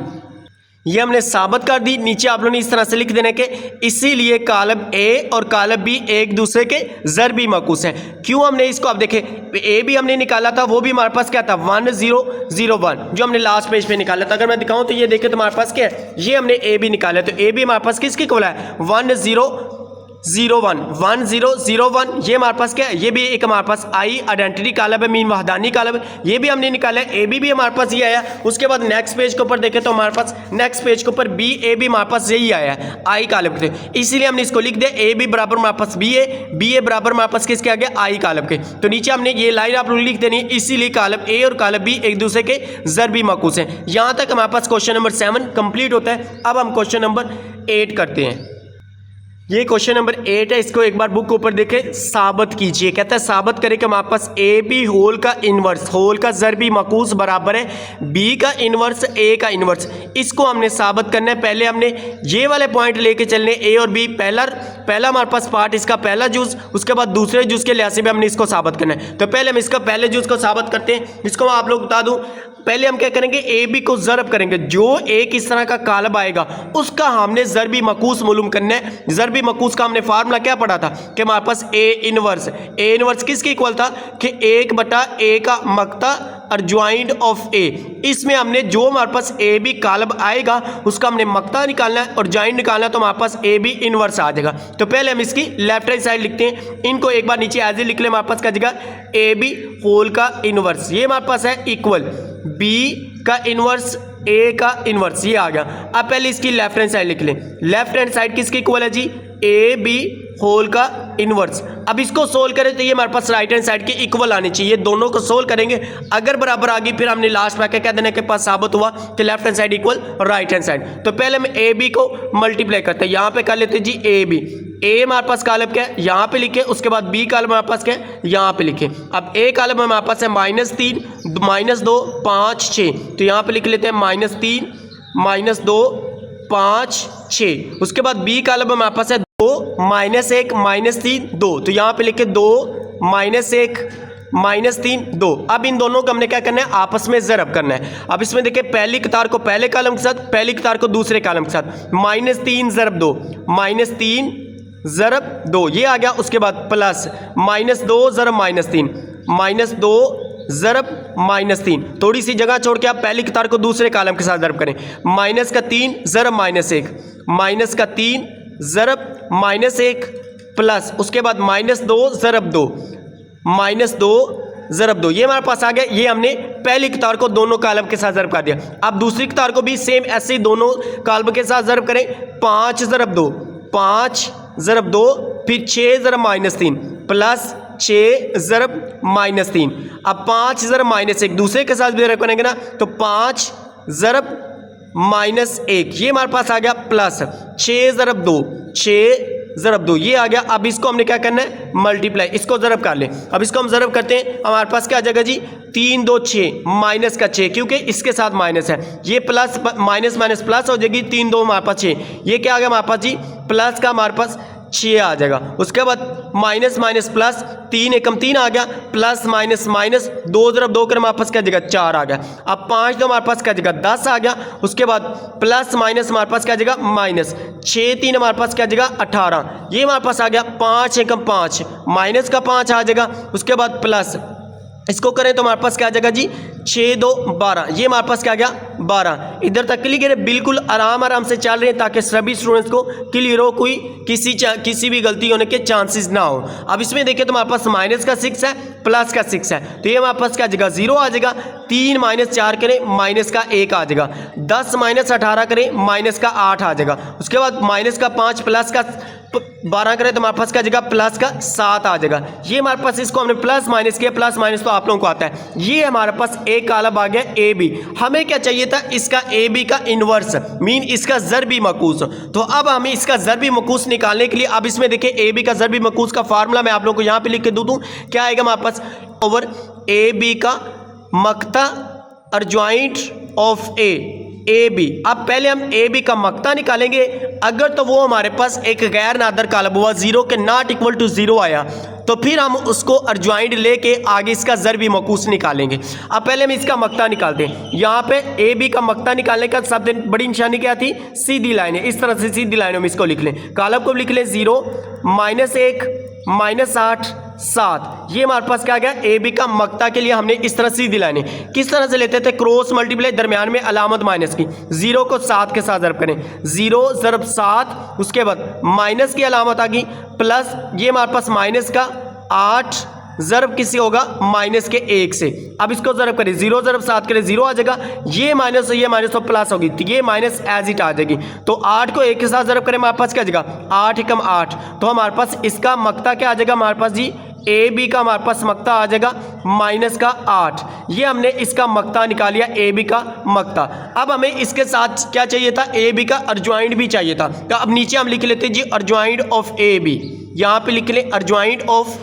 [SPEAKER 1] ये हमने साबित कर दी। नीचे आप लोगों ने इस तरह से लिख देने के, इसीलिए कॉलम ए और कॉलम बी एक दूसरे के ज़रबी मकूस हैं। क्यों हमने इसको, अब देखें ए भी हमने निकाला था, वो भी हमारे पास क्या था 1 0 0 1, जो हमने लास्ट पेज पे निकाला था। अगर मैं दिखाऊं तो ये देखें तो हमारे पास क्या है, ये हमने ए भी निकाला, तो ए भी हमारे पास किसकी इक्वल है 1 0 01 1001 ये हमारे पास क्या है, ये भी एक हमारे पास आई आइडेंटिटी कॉलम है, मीन वहदानी कॉलम है, ये भी हमने निकाला है। ए बी भी हमारे पास ये आया। उसके बाद नेक्स्ट पेज के ऊपर देखें तो हमारे पास नेक्स्ट पेज के ऊपर बी ए बी हमारे पास यही आया है आई कॉलम के, इसीलिए हमने इसको लिख दिया ए बी बराबर हमारे पास बी ए बराबर हमारे पास किसके आ गया आई कॉलम के। तो नीचे हमने ये लाइन आप लोग लिख देनी है, इसीलिए कॉलम ए और कॉलम बी एक दूसरे के ज़रबी मकूस हैं। यहाँ तक हमारे पास क्वेश्चन नंबर 7 कंप्लीट होता है। अब हम क्वेश्चन नंबर 8 करते हैं। ये क्वेश्चन नंबर 8 है, इसको एक बार बुक के ऊपर देखें, साबित कीजिए। कहता है साबित करें कि हमारे पास ए बी होल का इन्वर्स, होल का ज़रबी मकूस बराबर है बी का इन्वर्स ए का इन्वर्स। इसको हमने साबित करना है। पहले हमने ये वाले पॉइंट लेके चलने ए और बी, पहला हमारे पास पार्ट इसका पहला जूस, उसके बाद दूसरे जूस के लिहाज से भी हमने इसको साबित करना है। तो पहले हम इसका पहले जूस को साबित करते हैं। इसको मैं आप लोग बता दूँ, पहले हम क्या करेंगे, ए बी को ज़रब करेंगे। जो एक इस तरह का कालब आएगा उसका हमने ज़रबी मकूस मालूम करना है। ज़रबी मकूस का हमने फार्मूला क्या पढ़ा था कि हमारे पास ए इनवर्स किसके इक्वल था कि 1/a का मक्ता अर्जुआइंड ऑफ ए। इसमें हमने जो हमारे पास ए बी कालब आएगा उसका हमने मक्ता निकालना है और जॉइंट निकालना है, तो हमारे पास ए बी इनवर्स आ जाएगा। तो पहले हम इसकी लेफ्ट हैंड साइड लिखते हैं, इनको एक बार नीचे एज ए लिख ले। हमारे पास क्या जगह ए बी होल का इनवर्स, ये हमारे पास है इक्वल बी का इनवर्स ए का इनवर्स, ये आ गया। अब पहले इसकी लेफ्ट हैंड साइड लिख लें। लेफ्ट हैंड साइड किसके इक्वल है जी, ए बी होल का इनवर्स। अब इसको सोल्व करें तो ये हमारे पास राइट हैंड साइड के इक्वल आनी चाहिए। दोनों को सोल्व करेंगे, अगर बराबर आ गई फिर हमने लास्ट में क्या कह देने के पास साबित हुआ कि left hand side equal right hand side. तो पहले हम ए बी को मल्टीप्लाई करते हैं, यहाँ पे कर लेते हैं जी ए बी। ए हमारे पास कॉलम क्या है, यहाँ पे लिखे, उसके बाद बी कॉलम हमारे पास क्या है, यहाँ पे लिखे। अब ए कॉलम हमारे पास है -3 -2 5 6, तो यहाँ पे लिख लेते हैं -3 -2 5 6। उसके बाद बी कॉलम हमारे पास है 2 -1 -3 2, तो यहाँ पे लिखे 2 -1 -3 2। अब इन दोनों को हमने क्या करना है, आपस में ज़रब करना है। अब इसमें देखिए पहली कतार को पहले कॉलम के साथ, पहली कतार को दूसरे कॉलम के साथ, -3 ज़रब 2 -3 ज़रब 2 ये आ गया। उसके बाद प्लस -2 ज़रब -3 -2 ज़रब -3। थोड़ी सी जगह छोड़ के आप पहली कतार को दूसरे कॉलम के साथ ज़रब करें। -3 ज़रब -1 -3 ज़रब -1 प्लस उसके बाद -2 ज़रब 2 -2 ज़रब 2, ये हमारे पास आ गया। ये हमने पहली कतार को दोनों कॉलम के साथ ज़रब कर दिया। अब दूसरी कतार को भी सेम ऐसे ही दोनों कॉलम के साथ ज़रब करें। 5 ज़रब 2 5 ज़रब 2, फिर 6 ज़रब -3 प्लस 6 ज़रब -3। अब 5 ज़रब -1 दूसरे के साथ भी ज़रब करेंगे ना, तो 5 ज़रब -1 ये हमारे पास आ गया, प्लस 6 ज़रब 2 6 ज़रब 2 ये आ गया। अब इसको हमने क्या करना है, मल्टीप्लाई, इसको ज़रब कर लें। अब इसको हम ज़रब करते हैं, हमारे पास क्या आ जाएगा जी 3 2 6 माइनस का 6, क्योंकि इसके साथ माइनस है, ये प्लस माइनस माइनस प्लस हो जाएगी। 3 2 हमारे पास 6, ये क्या आ गया हमारे पास जी, प्लस का हमारे पास 6 आ जाएगा। उसके बाद माइनस माइनस प्लस, 3 एकम 3 आ गया, प्लस माइनस माइनस 2 ज़रब 2 कर हमारे पास क्या जगह 4 आ गया। अब 5 तो हमारे पास क्या जगह 10 आ गया। उसके बाद प्लस माइनस हमारे पास क्या जगह माइनस 6 3 हमारे पास क्या जगह 18, ये हमारे पास आ गया। 5 एकम 5 माइनस का 5 आ जाएगा। उसके बाद प्लस इसको करें तो हमारे पास क्या आ जाएगा जी 6 2 12, ये हमारे पास क्या आ गया 12। इधर तक क्लियर है, बिल्कुल आराम से चल रहे हैं ताकि सभी स्टूडेंट्स को क्लियर हो, कोई किसी भी गलती होने के चांसेस ना हो। अब इसमें देखिए तो हमारे पास माइनस का 6 है, प्लस का 6 है, तो ये हमारे पास क्या जगह 0 आ जाएगा। 3 - 4 करें माइनस का 1 आ जाएगा। 10 - 18 करें माइनस का 8 आ जाएगा। उसके बाद माइनस का 5 प्लस का 12 करें तो हमारे पास क्या जगह प्लस का 7 आ जाएगा। ये हमारे पास इसको हमने प्लस माइनस किया, प्लस माइनस तो आप लोगों को आता है। ये हमारे पास एक कॉलम आ गया ए बी। हमें क्या चाहिए था, इसका ए बी का इनवर्स, मीन इसका ज़रबी मकूस। तो अब हमें इसका ज़रबी मकूस निकालने के लिए अब इसमें देखिए ए बी का ज़रबी मकूस का फार्मूला मैं आप लोगों को यहाँ पे लिख के दूँ। क्या आएगा हमारे पास, ओवर ए बी का मक्ता अर्जुआइंट ऑफ ए बी। अब पहले हम ए बी का मक्ता निकालेंगे। अगर तो वो हमारे पास एक गैर नादर कॉलम हुआ, 0 के नॉट इक्वल टू 0 आया, तो फिर हम उसको अर्जुआइंट लेके आगे इसका ज़रबी मकूस निकालेंगे। अब पहले हम इसका मक्ता निकालते हैं। यहाँ पे ए बी का मक्ता निकालने का सबसे बड़ी निशानी क्या थी, सीधी लाइन है। इस तरह से सीधी लाइन हम इसको लिख लें। कॉलम को लिख लें 0 -1 -8 7। ये हमारे पास क्या आ गया, ए बी का मक्ता के लिए हमने इस तरह सीधी लाइनें किस तरह से लेते थे, क्रॉस मल्टीप्लाई, दरमियान में अलामत माइनस की, 0 को 7 के साथ ज़रब करें, 0 ज़रब 7, उसके बाद माइनस की अलामत आ गई, प्लस ये हमारे पास माइनस का 8 ज़रब किसी होगा माइनस के 1 से। अब इसको ज़रब करें, 0 ज़रब 7 करें 0 आ जाएगा, ये माइनस तो प्लस होगी, तो ये माइनस एज इट आ जाएगी। तो 8 को 1 के साथ ज़रब करें, हमारे पास क्या आ जाएगा 8 एकम 8, तो हमारे पास इसका मक्ता क्या आ जाएगा हमारे पास जी, ए बी का हमारे पास मक्ता आ जाएगा माइनस का 8। ये हमने इसका मक्ता निकाल लिया, ए बी का मक्ता। अब हमें इसके साथ क्या चाहिए था, ए बी का अर्जॉइंट भी चाहिए था। तो अब नीचे हम लिख लेते हैं जी अर्जॉइंट ऑफ ए बी, यहाँ पे लिख लें अर्जॉइंट ऑफ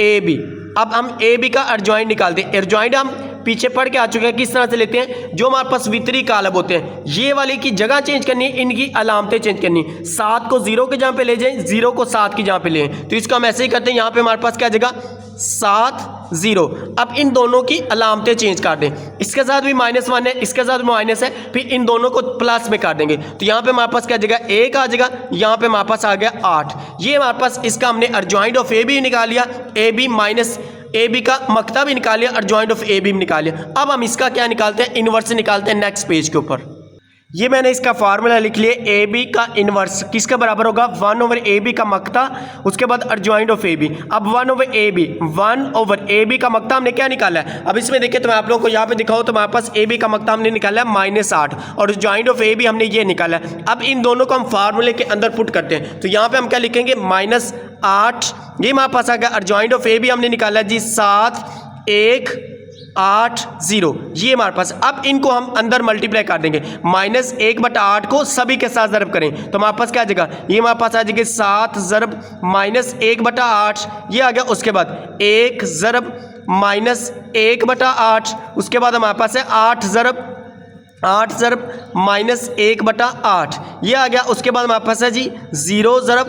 [SPEAKER 1] ए बी। अब हम ए बी का अर्जॉइंट निकालते हैं। अर्जॉइंट हम पीछे पढ़ के आ चुके हैं, किस तरह से लेते हैं, जो हमारे पास वितरी कालब होते हैं, ये वाले की जगह चेंज करनी है, इनकी अलामतें चेंज करनी, 7 को 0 के जहाँ पे ले जाएं, 0 को 7 की जहाँ पे ले आएं। तो इसको हम ऐसे ही करते हैं, यहाँ पे हमारे पास क्या आ जाएगा 7 0। अब इन दोनों की अलामतें चेंज कर दें, इसके साथ भी -1 है, इसके साथ भी माइनस है, फिर इन दोनों को प्लस में कर देंगे, तो यहाँ पे हमारे पास क्या आ जाएगा 1 आ जाएगा, यहाँ पे हमारे पास आ गया 8। ये हमारे पास इसका हमने अर्जॉइंट ऑफ ए बी निकाल लिया, A B minus A B का मक्ता भी निकाल लिया, अर्जॉइंट ऑफ ए बी भी निकाल लिया। अब हम इसका क्या निकालते हैं, इनवर्स निकालते हैं नेक्स्ट पेज के ऊपर। ये मैंने इसका फार्मूला लिख लिया, ए बी का इनवर्स किसके बराबर होगा, 1 ओवर ए बी का मक्ता, उसके बाद अर्जॉइंट ऑफ ए बी। अब 1 ओवर ए बी का मक्ता हमने क्या निकाला है, अब इसमें देखिए तो मैं आप लोगों को यहाँ पे दिखाऊँ तो हमारे पास ए बी का मक्ता हमने निकाला है -8 और अर्जॉइंट ऑफ ए बी हमने ये निकाला है। अब इन दोनों को हम फार्मूले के अंदर पुट करते हैं, तो यहाँ पे हम क्या लिखेंगे -8, ये हमारे पास आ गया, अर्जॉइंट ऑफ ए बी हमने निकाला जी 7 1 8 0, ये हमारे पास। अब इनको हम अंदर मल्टीप्लाई कर देंगे, -1/8 को सभी के साथ ज़रब करें तो हमारे पास क्या आ जाएगा, ये हमारे पास आ जाएगा 7 ज़रब -1/8, ये आ गया। उसके बाद 1 ज़रब -1/8, उसके बाद हमारे पास है 8 ज़रब -1/8, ये आ गया। उसके बाद हमारे पास है जी 0 ज़रब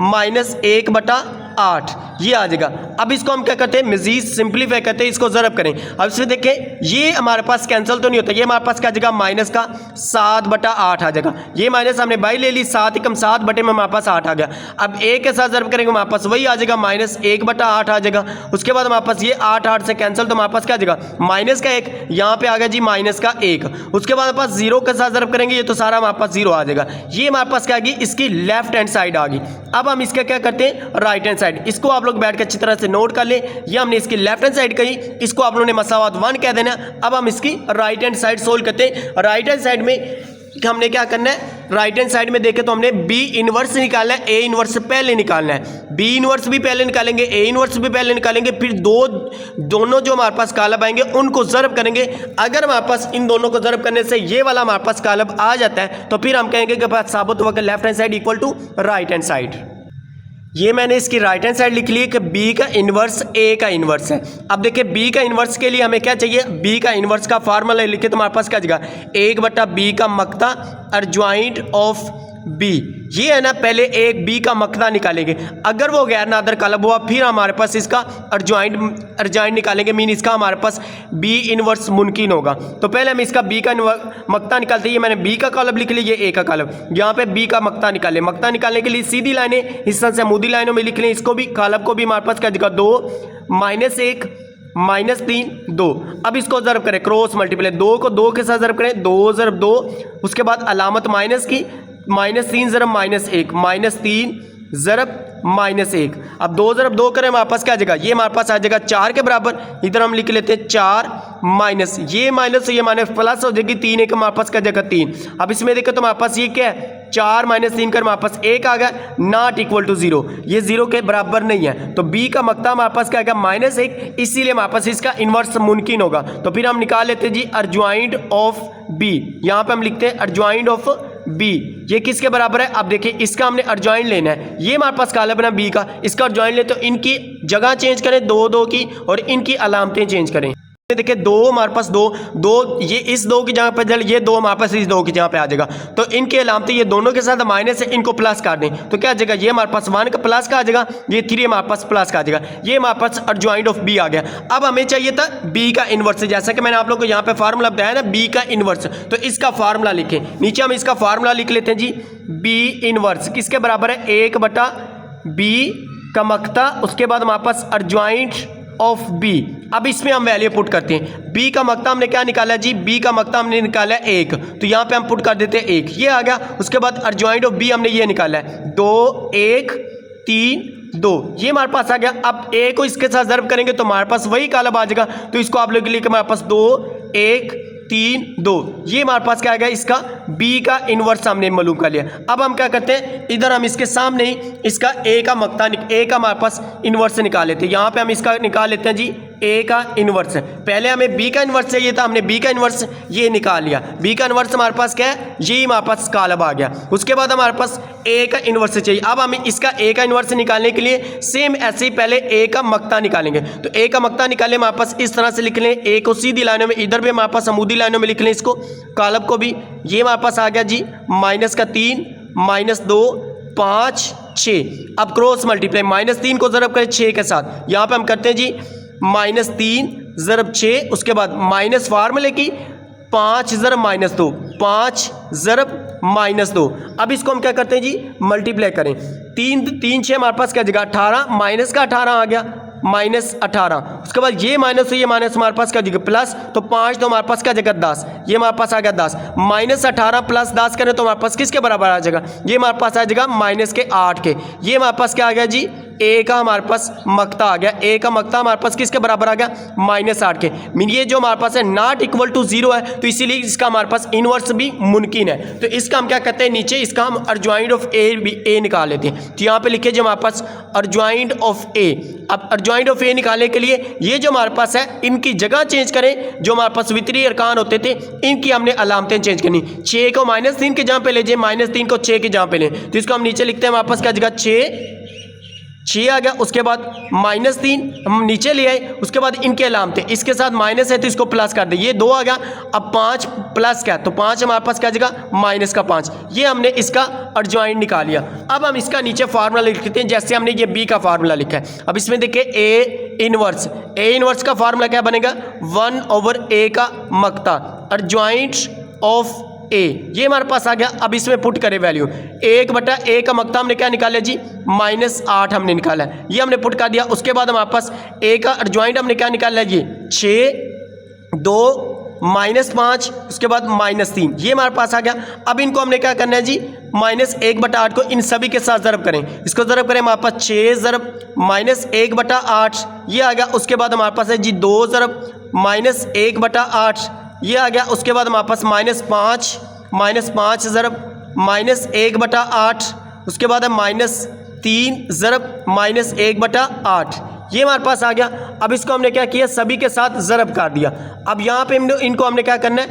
[SPEAKER 1] -1/8, ये आ जाएगा। अब इसको हम क्या करते हैं, मजीद सिंप्लीफाई करते हैं, इसको ज़रब करें। अब इसमें देखें ये हमारे पास कैंसिल तो नहीं होता, ये हमारे पास क्या आ जाएगा माइनस का 7/8 आ जाएगा। ये माइनस हमने बाई ले ली, 7 एकम 7 बटे में हमारे पास 8 आ गया। अब एक के साथ ज़रब करेंगे हमारे पास वही आ जाएगा -1/8 आ जाएगा। उसके बाद हमारे पास ये 8 से कैंसिल, तो हमारे पास क्या आ जाएगा माइनस का 1, यहाँ पे आ गया जी माइनस का 1। उसके बाद हमारे पास 0 के साथ ज़रब करेंगे, ये तो सारा हमारे पास 0 आ जाएगा। ये हमारे पास क्या आ गई, इसकी लेफ्ट हैंड साइड आ गई। अब हम इसका क्या करते हैं, राइट हैंड साइड, इसको आप लोग बैठ कर अच्छी तरह से नोट कर लें। ये हमने इसकी लेफ्ट हैंड साइड कही, इसको आप लोगों ने मसावात 1 कह देना। अब हम इसकी राइट हैंड साइड सोल्व करते हैं। राइट हैंड साइड में हमने क्या करना है, राइट हैंड साइड में देखें तो हमने बी इनवर्स निकालना है, ए इनवर्स पहले निकालना है। बी इनवर्स भी पहले निकालेंगे, ए इनवर्स भी पहले निकालेंगे, फिर दोनों जो हमारे पास कालब आएंगे उनको ज़रब करेंगे। अगर हमारे पास इन दोनों को ज़रब करने से ये वाला हमारे पास कालब आ जाता है तो फिर हम कहेंगे कि पास साबित होगा left hand side equal to right hand side. ये मैंने इसकी राइट हैंड साइड लिख ली है कि बी का इन्वर्स ए का इन्वर्स है। अब देखिए बी का इन्वर्स के लिए हमें क्या चाहिए, बी का इन्वर्स का फार्मूला लिखे तो हमारे पास क्या जाएगा 1/b का मक्ता अर्जॉइंट ऑफ बी। ये है ना, पहले एक बी का मक्ता निकालेंगे, अगर वो गैर नादर कालब हुआ फिर हमारे पास इसका अर्जॉइंट निकालेंगे, मीन इसका हमारे पास बी इनवर्स मुमकिन होगा। तो पहले हम इसका बी का मक्ता निकालते हैं। मैंने बी का कॉलम लिख लिया, ये ए का कॉलम, यहाँ पे बी का मक्ता निकाले। मक्ता निकालने के लिए सीधी लाइनें इस तरह से अमूदी लाइनों में लिख लें। इसको भी कॉलम को भी हमारे पास क्या जगह 2 -1 -3 2। अब इसको ज़रब करें, क्रॉस मल्टीप्लाई, 2 को 2 के साथ ज़रब करें, 2 ज़रब 2, उसके बाद अलामत माइनस की, -3 ज़रब -1 -3 ज़रब -1। अब 2 ज़रब 2 करें हमारे पास क्या आ जाएगा, ये हमारे पास आ जाएगा 4 के बराबर। इधर हम लिख लेते हैं 4 माइनस, ये माइनस ये माइनस प्लस हो जाएगी, 3 एक हमारे पास क्या जगह 3। अब इसमें देखो तो हमारे पास ये क्या है, 4 - 3 कर हमारे पास 1 आ गया, नॉट इक्वल टू 0, ये 0 के बराबर नहीं है। तो b का मक्ता हमारे पास क्या आएगा -1, इसीलिए हमारे पास इसका इन्वर्स मुमकिन होगा। तो फिर हम निकाल लेते हैं जी अर्जॉइंट ऑफ b। यहाँ पे हम लिखते हैं अर्जॉइंट ऑफ b, ये किसके बराबर है। अब देखिए इसका हमने अर्जॉइंट लेना है, ये हमारे पास कालब है ना b का, इसका अर्जॉइंट ले तो इनकी जगह चेंज करें 2 2 की, और इनकी अलामतें चेंज करें। देखिए 2 हमारे पास 2 ये इस 2 की जगह पर जल, ये 2 हमारे पास इस 2 की जगह पे आ जाएगा। तो इनके अलामतें ये दोनों के साथ माइनस है, इनको प्लस कर दें तो क्या आ जाएगा, ये हमारे पास 1 का प्लस का आ जाएगा, ये 3 हमारे पास प्लस का आ जाएगा। ये हमारे पास अर्जॉइंट ऑफ b आ गया। अब हमें चाहिए था b का इन्वर्स, जैसा कि मैंने आप लोग को यहाँ पे फार्मूला बताया ना b का इन्वर्स, तो इसका फार्मूला लिखें। नीचे हम इसका फार्मूला लिख लेते हैं जी, b इन्वर्स किसके बराबर है, 1/b का मक्ता, उसके बाद हमारे पास अर्जॉइंट ऑफ बी। अब इसमें हम वैल्यू पुट करते हैं। बी का मक्ता हमने क्या निकाला है जी, बी का मक्ता हमने निकाला है 1, तो यहाँ पे हम पुट कर देते हैं 1, ये आ गया। उसके बाद अर्जॉइंट ऑफ बी हमने ये निकाला है 2 1 3 2, ये हमारे पास आ गया। अब ए को इसके साथ ज़र्ब करेंगे तो हमारे पास वही कालब आ जाएगा, तो इसको आप लोग के लिए हमारे पास 2 1 3 2, ये हमारे पास क्या आ गया, इसका बी का इन्वर्स हमने मालूम कर लिया। अब हम क्या करते हैं, इधर हम इसके सामने ही इसका ए का मक्ता, ए का हमारे पास इन्वर्स निकाल लेते हैं। यहाँ पे हम इसका निकाल लेते हैं जी ए का इन्वर्स। पहले हमें बी का इन्वर्स चाहिए था, हमने बी का इन्वर्स ये निकाल लिया। बी का इन्वर्स हमारे पास क्या है, ये हमारे पास कालब आ गया। उसके बाद हमारे पास ए का इन्वर्स चाहिए। अब हमें इसका ए का इन्वर्स निकालने के लिए सेम ऐसे ही पहले ए का मक्ता निकालेंगे। तो ए का मक्ता निकाले हमारे पास इस तरह से लिख लें, ए को सीधी लाइनों में, इधर भी हमारे पास अमूदी लाइनों में लिख लें इसको, कालब को भी। ये हमारे पास आ गया जी -3 -2 5 6। अब क्रॉस मल्टीप्लाई, -3 को ज़रब करें 6 के साथ, यहाँ पे हम करते हैं जी -3 ज़रब 6, उसके बाद माइनस फार्मूले की 5 ज़रब -2, 5 ज़रब -2। अब इसको हम क्या करते हैं जी, मल्टीप्लाई करें। 3 6 हमारे पास क्या जगह 18, माइनस का 18 आ गया, -18। उसके बाद ये माइनस से ये माइनस हमारे पास क्या जगह प्लस, तो 5 तो हमारे पास क्या जगह 10, ये हमारे पास आ गया 10। -18 + 10 करें तो हमारे पास किसके बराबर आ जाएगा, ये हमारे पास आ जाएगा -8 के। ये हमारे पास क्या आ गया जी, ए का हमारे पास मक्ता आ गया। ए का मक्ता हमारे पास किसके बराबर आ गया, -8 के। मीन ये जो हमारे पास है नॉट इक्वल टू 0 है, तो इसीलिए इसका हमारे पास इन्वर्स भी मुमकिन है। तो इसका हम क्या कहते हैं, नीचे इसका हम अर्जॉइंट ऑफ ए निकाल लेते हैं। तो यहाँ पे लिखे जो हमारे पास अर्जॉइंट ऑफ ए। अब अर्जॉइंट ऑफ ए निकालने के लिए ये जो हमारे पास है, इनकी जगह चेंज करें। जो हमारे पास वितरी अरकान होते थे, इनकी हमने अलामतें चेंज करनी। 6 को -3 के जहाँ पे ले जाए, -3 को 6 के जहाँ पे लें, तो इसको हम नीचे लिखते हैं, हमारे पास क्या जगह 6 आ गया। उसके बाद -3 हम नीचे ले आए। उसके बाद इनके अलामतें, इसके साथ माइनस है तो इसको प्लस कर दे, ये 2 आ गया। अब 5 प्लस क्या, तो 5 हमारे पास क्या जगह -5, ये हमने इसका अर्जॉइंट निकाल लिया। अब हम इसका नीचे फार्मूला लिखते हैं, जैसे हमने ये बी का फार्मूला लिखा है। अब इसमें देखिए ए इनवर्स का फार्मूला क्या बनेगा, 1/a का मक्ता अर्जॉइंट ऑफ ए, ये हमारे पास आ गया। अब इसमें पुट करें वैल्यू, 1/a का मक्ता हमने क्या निकाला जी, -8 हमने निकाला है, ये हमने पुट कर दिया। उसके बाद हमारे पास a का अर्जॉइंट हमने क्या निकाला है जी, 6 2 -5, उसके बाद -3, ये हमारे पास आ गया। अब इनको हमने क्या करना है जी, -1/8 को इन सभी के साथ ज़रब करें। इसको ज़रब करें, हमारे पास 6 ज़रब -1/8 ये आ गया। उसके बाद हमारे पास है जी 2 ज़रब -1/8 ये आ गया। उसके बाद हमारे पास -5 ज़रब -1/8, उसके बाद है -3 ज़रब -1/8, ये हमारे पास आ गया। अब इसको हमने क्या किया, सभी के साथ ज़रब कर दिया। अब यहाँ पे इनको हमने क्या करना है,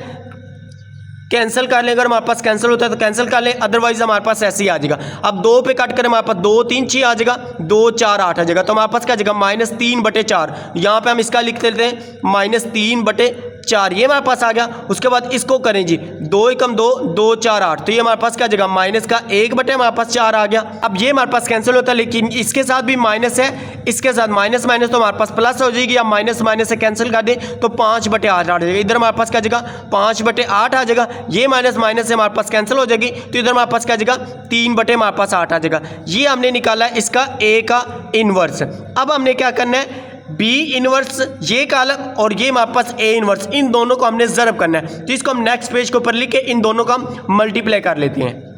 [SPEAKER 1] कैंसिल कर लें। अगर हमारे पास कैंसिल होता है तो कैंसिल कर लें, अदरवाइज हमारे पास ऐसे ही आ जाएगा। अब 2 पे कट करें, हमारे पास 2 3 6 आ जाएगा, 2 4 8 आ जाएगा। तो हमारे पास क्या जगह -3/4, यहाँ पे हम इसका लिख लेते हैं -3/4, ये हमारे पास आ गया। उसके बाद इसको करें जी, 2 × 2 2 4 8, तो ये हमारे पास क्या जगह -1/4 हमारे पास 4 आ गया। अब ये हमारे पास कैंसिल होता है, लेकिन इसके साथ भी माइनस है, इसके साथ माइनस तो हमारे पास प्लस हो जाएगी। अब माइनस से कैंसिल कर दें तो 5/8 आ जाएगा। इधर हमारे पास क्या जगह 5/8 आ जाएगा, ये माइनस से हमारे पास कैंसिल हो जाएगी, तो इधर हमारे पास क्या जगह 3/8 आ जाएगा। ये हमने निकाला है इसका ए का इन्वर्स। अब हमने क्या करना है, बी इन्वर्स ये कॉलम और ये हमारे पास ए इन्वर्स, इन दोनों को हमने ज़रब करना है। तो इसको हम नेक्स्ट पेज के ऊपर लिख के इन दोनों का हम मल्टीप्लाई कर लेते हैं।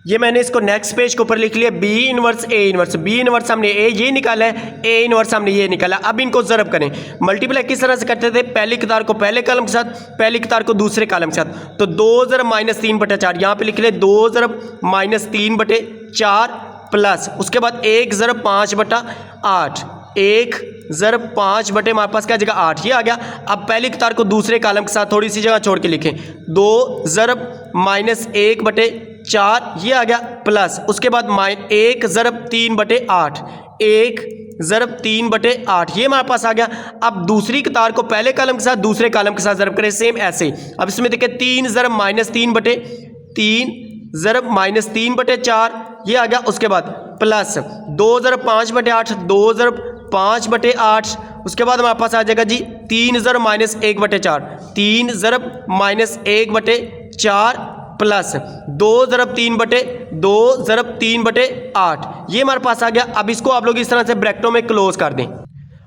[SPEAKER 1] ये मैंने इसको नेक्स्ट पेज के ऊपर लिख लिया, B inverse A inverse. B inverse हमने ए ये निकाला है, ए इन्वर्स हमने ये निकाला। अब इनको ज़रब करें। मल्टीप्लाई किस तरह से करते थे, पहली कतार को पहले कॉलम के साथ, पहली कतार को दूसरे कॉलम के साथ। तो 2 ज़रब -3/4, यहाँ पे लिख ले 2 ज़रब -3/4 प्लस, उसके बाद 1 ज़रब 5/8, 1 ज़रब 5 बटे हमारे पास क्या जगह 8, ये आ गया। अब पहली कतार को दूसरे कॉलम के साथ थोड़ी सी जगह छोड़ के लिखें, 2 ज़रब -1/4 ये आ गया, प्लस उसके बाद 1 ज़रब 3/8, 1 ज़रब 3/8 ये हमारे पास आ गया। अब दूसरी कतार को पहले कॉलम के साथ दूसरे कॉलम के साथ ज़रब करें, सेम ऐसे। अब इसमें देखिए 3 ज़रब -3/3 ज़रब -3/4 ये आ गया। उसके बाद प्लस 2 ज़रब 5/8, 2 ज़रब 5/8, उसके बाद हमारे पास आ जाएगा जी 3 ज़रब -1/4, 3 ज़रब -1/4 प्लस 2 ज़रब 3 बटे 2 ज़रब 3 बटे 8, ये हमारे पास आ गया। अब इसको आप लोग इस तरह से ब्रैकेटों में क्लोज कर दें।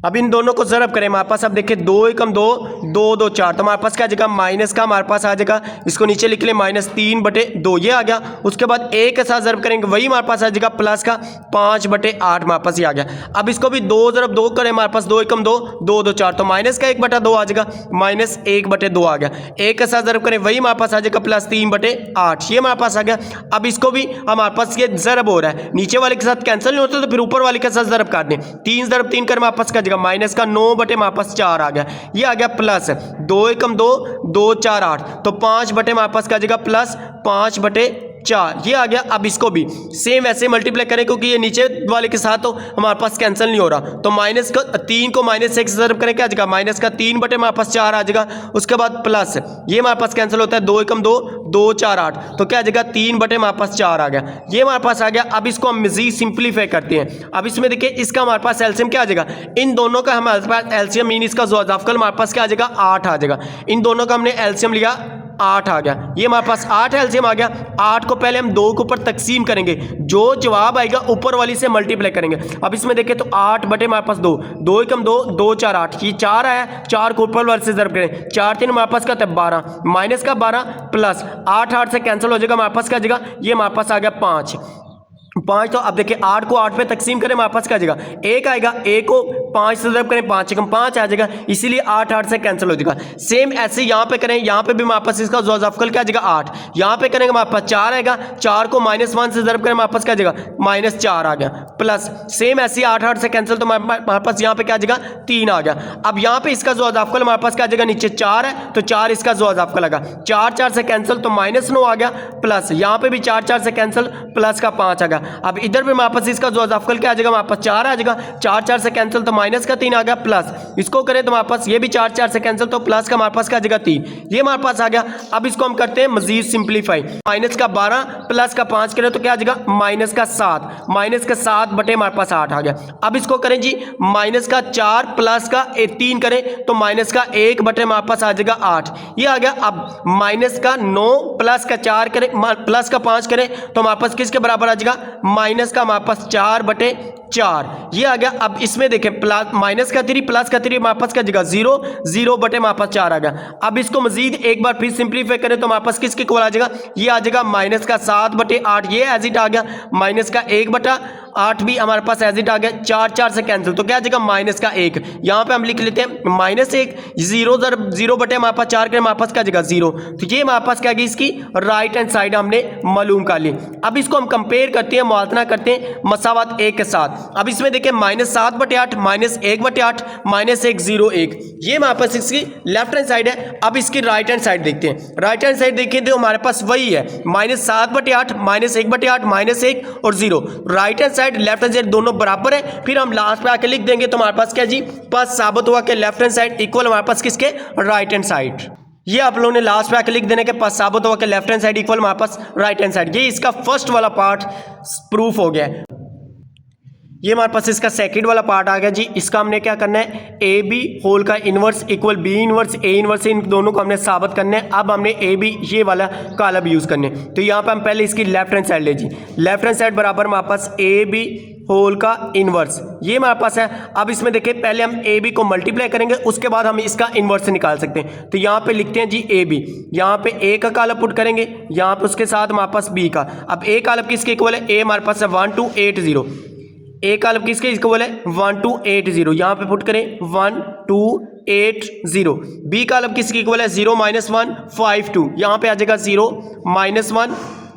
[SPEAKER 1] अब इन दोनों को ज़रब करें हमारे पास, अब देखिए 2 एकम 2, 2 2 4, तो हमारे पास क्या आ जाएगा माइनस का हमारे पास आ जाएगा, इसको नीचे लिख लें -3 बटे 2, ये आ गया। उसके बाद एक के साथ ज़रब करेंगे वही हमारे पास आ जाएगा प्लस का 5 बटे 8 हमारे पास ये आ गया। अब इसको भी 2 ज़रब 2 करें हमारे पास 2 एकम 2, 2 2 4, तो माइनस का 1 बटा 2 आ जाएगा, -1 बटे 2 आ गया। एक के साथ ज़रब करें वही हमारे पास आ जाएगा +3 बटे 8, ये हमारे पास आ गया। अब इसको भी हमारे पास ये ज़रब हो रहा है, नीचे वाले के साथ कैंसिल नहीं होता तो फिर ऊपर वाले के साथ ज़रब कर दें। 3 ज़रब 3 करें हमारे पास क्या आ जाएगा माइनस का 9 बटे हमारे पास 4 आ गया, ये आ गया प्लस 2 एकम 2, 2 4 8, तो 5 बटे हमारे पास क्या आ जाएगा प्लस 5 बटे 4, ये आ गया। अब इसको भी सेम वैसे मल्टीप्लाई करें क्योंकि ये नीचे वाले के साथ तो हमारे पास कैंसिल नहीं हो रहा, तो माइनस का 3 को -1 से ज़रब करें क्या आ जाएगा माइनस का 3 बटे हमारे पास 4 आ जाएगा। उसके बाद प्लस ये हमारे पास कैंसिल होता है 2 एकम 2, 2 4 8, तो क्या आ जाएगा 3 बटे हमारे पास 4 आ गया, ये हमारे पास आ गया। अब इसको हम मज़ीद सिंप्लीफाई करते हैं। अब इसमें देखिए इसका हमारे पास एलसीएम क्या आ जाएगा, इन दोनों का हमारे पास एलसीएम मीन इसका ज़ोज़ाफ़कल हमारे पास क्या आ जाएगा 8 आ जाएगा। इन दोनों का हमने एलसीएम लिया 8 आ गया, ये हमारे पास 8 एलसीएम आ गया। 8 को पहले हम 2 के ऊपर तकसीम करेंगे, जो जवाब आएगा ऊपर वाली से मल्टीप्लाई करेंगे। अब इसमें देखें तो 8 बटे हमारे पास 2, 2 एकम 2, 2 4 8, ये 4 आया, 4 को ऊपर वाले से ज़रब करें, 4 3 हमारे पास क्या था 12, माइनस का 12 प्लस 8 8 से कैंसिल हो जाएगा हमारे पास क्या आ जाएगा, ये हमारे पास आ गया 5। तो अब देखिए 8 को 8 पे तकसीम करें हमारे पास क्या आ जाएगा 1 आएगा, 1 को 5 से ज़रब करें 5 एकम 5 आ जाएगा, इसीलिए 8 8 से कैंसिल हो जाएगा। सेम ऐसे यहाँ पे करें, यहाँ पे भी हमारे पास इसका ज़ोज़ाफ़कल क्या आ जाएगा 8, यहाँ पे करेंगे हमारे पास 4 आएगा, 4 को -1 से ज़रब करें हमारे पास क्या आ जाएगा -4 आ गया, प्लस सेम ऐसे 8 8 से कैंसिल, तो हमारे पास यहाँ पे क्या आ जाएगा 3 आ गया। अब यहाँ पे इसका ज़ोज़ाफ़कल हमारे पास क्या आ जाएगा, नीचे 4 है तो 4 इसका ज़ोज़ाफ़कल लगा, 4 4 से कैंसिल तो -9 आ गया, प्लस यहाँ पे भी 4 4 से कैंसिल प्लस का 5 आ गया। अब इधर भी हमारे पास इसका ज़ोज़ाफ़कल क्या आ जाएगा हमारे पास 4 आ जाएगा, 4 4 से कैंसिल तो माइनस का 3 आ गया, प्लस इसको करें तो हमारे पास ये भी 4 4 से कैंसिल तो प्लस का हमारे पास क्या आ जाएगा 3, ये हमारे पास आ गया। अब इसको हम करते हैं मजीद सिंप्लीफाई, माइनस का 12 प्लस का 5 करें तो क्या आ जाएगा माइनस का 7, माइनस का 7 बटे हमारे पास 8 आ गया। अब इसको करें जी माइनस का 4 प्लस का 3 करें तो माइनस का 1 बटे हमारे पास आ जाएगा 8, ये आ गया। अब माइनस का 9 प्लस का 4 करें, प्लस का 5 करें तो हमारे पास किसके बराबर आ जाएगा माइनस का हमारे पास 4 बटे 4, ये आ गया। अब इसमें देखें प्लस माइनस का 3 प्लस का 3 हमारे पास क्या जगह 0 0 बटे हमारे पास 4 आ गया। अब इसको मजीद एक बार फिर सिंप्लीफाई करें तो हमारे पास किसके इक्वल आ जाएगा, ये आ जाएगा माइनस का 7 बटे 8, ये एज इट आ गया, माइनस का 1 बटा 8 भी हमारे पास एज इट आ गया, 4 4 से कैंसिल तो क्या आ जाएगा माइनस का 1, यहाँ पे हम लिख लेते हैं माइनस 1, 0 बटे हमारे पास 4 के हमारे पास क्या जगह 0, तो ये हमारे पास क्या गई इसकी राइट हैंड साइड हमने मालूम कर ली। अब इसको हम कंपेयर करते हैं, मुआवजना करते हैं मसावत 1 के साथ। अब इसमें देखें -7 बटे 8 -1 बटे 8 -1 0 1, ये हमारे पास इसकी लेफ्ट हैंड साइड है। अब इसकी राइट हैंड साइड देखते हैं, राइट हैंड साइड देखें तो हमारे पास वही है -7 बटे 8 -1 बटे 8 -1 और 0, right hand side left hand side दोनों बराबर है। फिर हम लास्ट पे आके लिख देंगे तो हमारे पास क्या जी पास साबित हुआ कि लेफ्ट हैंड साइड इक्वल हमारे पास किसके राइट हैंड साइड। ये आप लोगों ने लास्ट पे आके लिख देने के पास साबित हुआ कि लेफ्ट हैंड साइड इक्वल हमारे पास राइट हैंड साइड। ये इसका फर्स्ट वाला पार्ट प्रूफ हो गया है। ये हमारे पास इसका सेकंड वाला पार्ट आ गया जी। इसका हमने क्या करना है, ए बी होल का inverse equal B inverse A inverse, इन दोनों को हमने साबित करना है। अब हमने ए बी ये वाला कॉलम यूज़ करने, तो यहाँ पे हम पहले इसकी लेफ्ट हैंड साइड ले जी, लेफ्ट हैंड साइड बराबर हमारे पास ए बी होल का इन्वर्स, ये हमारे पास है। अब इसमें देखिए पहले हम ए बी को मल्टीप्लाई करेंगे, उसके बाद हम इसका इन्वर्स निकाल सकते हैं। तो यहाँ पे लिखते हैं जी ए बी, यहाँ पे ए का कॉलम पुट करेंगे, यहाँ पे उसके साथ हमारे पास बी का। अब ए कॉलम किसके इक्वल है, ए हमारे पास है 1280, ए कॉलम किसके इक्वल है 1280, यहाँ पे पुट करें 1280। बी कॉलम किसके इक्वल है 0 -1 52, यहाँ पे आ जाएगा 0 -1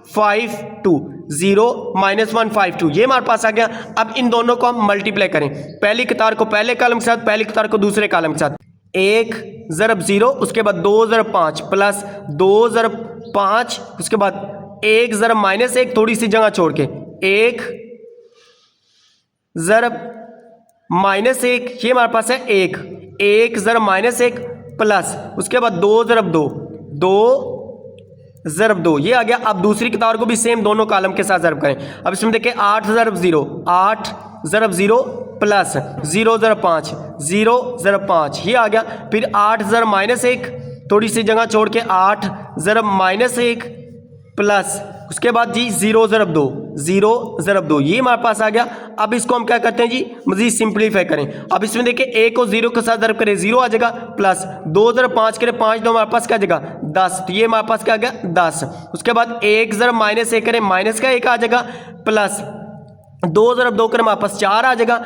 [SPEAKER 1] 52 0 -1 52, ये हमारे पास आ गया। अब इन दोनों को हम मल्टीप्लाई करें, पहली कतार को पहले कॉलम के साथ, पहली कतार को दूसरे कॉलम के साथ, 1 ज़रब 0, उसके बाद 2 ज़रब 5 प्लस 2 ज़रब 5, उसके बाद 1 ज़रब -1 थोड़ी सी जगह छोड़ के 1 ज़रब -1, ये हमारे पास है 1 ज़रब -1 प्लस उसके बाद 2 ज़रब 2 2 ज़रब 2, ये आ गया। अब दूसरी किताब को भी सेम दोनों कॉलम के साथ ज़रब करें। अब इसमें देखें 8 ज़रब 0 8 ज़रब 0 प्लस 0 ज़रब 5 0 ज़रब 5, ये आ गया। फिर 8 ज़रब -1 थोड़ी सी जगह छोड़ के 8 ज़रब -1 प्लस उसके बाद जी 0 ज़रब 2, 0 ज़रब 2, ये हमारे पास आ गया। अब इसको हम क्या करते हैं जी, मजीद सिंप्लीफाई करें। अब इसमें देखिए a को 0 के साथ ज़रब करें 0 आ जाएगा, प्लस 2 ज़रब 5 करें 5 2 हमारे पास क्या आ जाएगा 10, तो ये हमारे पास क्या आ गया 10। उसके बाद 1 ज़रब माइनस 1 करें माइनस का 1 आ जाएगा, प्लस 2 ज़रब 2 करें हमारे पास 4 आ जाएगा,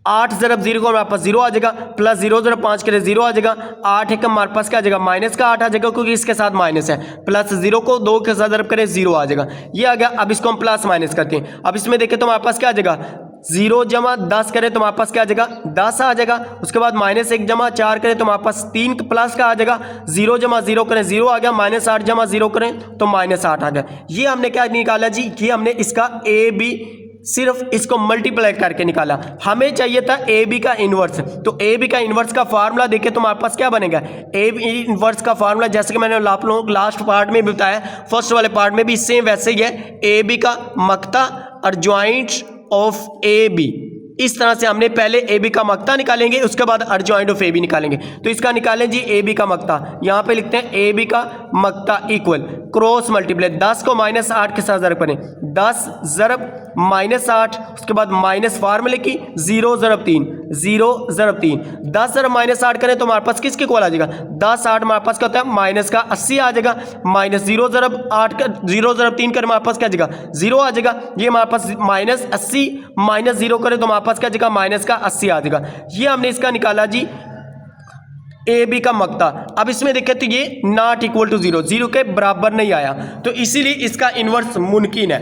[SPEAKER 1] 8 ज़रब 0 को हमारे पास 0 आ जाएगा, प्लस 0 ज़रब 5 करें 0 आ जाएगा, 8 एक हमारे पास क्या आ जाएगा माइनस का 8 आ जाएगा क्योंकि इसके साथ माइनस है, प्लस 0 को 2 के साथ ज़रब करें 0 आ जाएगा, ये आ गया। अब इसको हम प्लस माइनस करते हैं। अब इसमें देखें तो हमारे पास क्या आ जाएगा 0 जमा 10 करें तो हमारे पास क्या आ जाएगा 10 आ जाएगा। उसके बाद माइनस 1 जमा 4 करें तो हमारे पास 3 प्लस का आ जाएगा, 0 जमा 0 करें 0 आ गया, माइनस 8 जमा 0 करें तो माइनस 8 आ गया। ये हमने क्या निकाला जी, ये हमने इसका ए बी सिर्फ इसको मल्टीप्लाई करके निकाला। हमें चाहिए था ए बी का इन्वर्स, तो ए बी का इन्वर्स का फार्मूला देखें तो हमारे पास क्या बनेगा, ए बी इन्वर्स का फार्मूला जैसे कि मैंने आप लोगों को लास्ट पार्ट में भी बताया, फर्स्ट वाले पार्ट में भी सेम वैसे ही है। ए बी का मक्ता अर्जॉइंट ऑफ ए बी, इस तरह से हमने पहले ए बी का मक्ता निकालेंगे, उसके बाद अर्जॉइंट ऑफ ए बी निकालेंगे। तो इसका निकालें जी ए बी का मक्ता, यहाँ पे लिखते हैं ए बी का मक्ता इक्वल क्रॉस मल्टीप्लाई 10 को माइनस 8 के साथ ज़रब करें, 10 ज़रब माइनस 8, उसके बाद माइनस फार्मूले की 0 ज़रब 3, 0 ज़रब 3, 10 ज़रब माइनस 8 करें तो हमारे पास किसके इक्वल आ जाएगा 10 8 हमारे पास क्या होता है माइनस का 80 आ जाएगा, माइनस 0 ज़रब 8 का 0 ज़रब 3 करें हमारे पास क्या आ जाएगा 0 आ जाएगा, ये हमारे पास माइनस 80 माइनस 0 करें तो हमारे पास क्या आ जाएगा माइनस का 80 आ जाएगा। ये हमने इसका निकाला जी ए बी का मक्ता। अब इसमें देखें तो ये नॉट इक्वल टू 0, 0 के बराबर नहीं आया, तो इसीलिए इसका इन्वर्स मुमकिन है।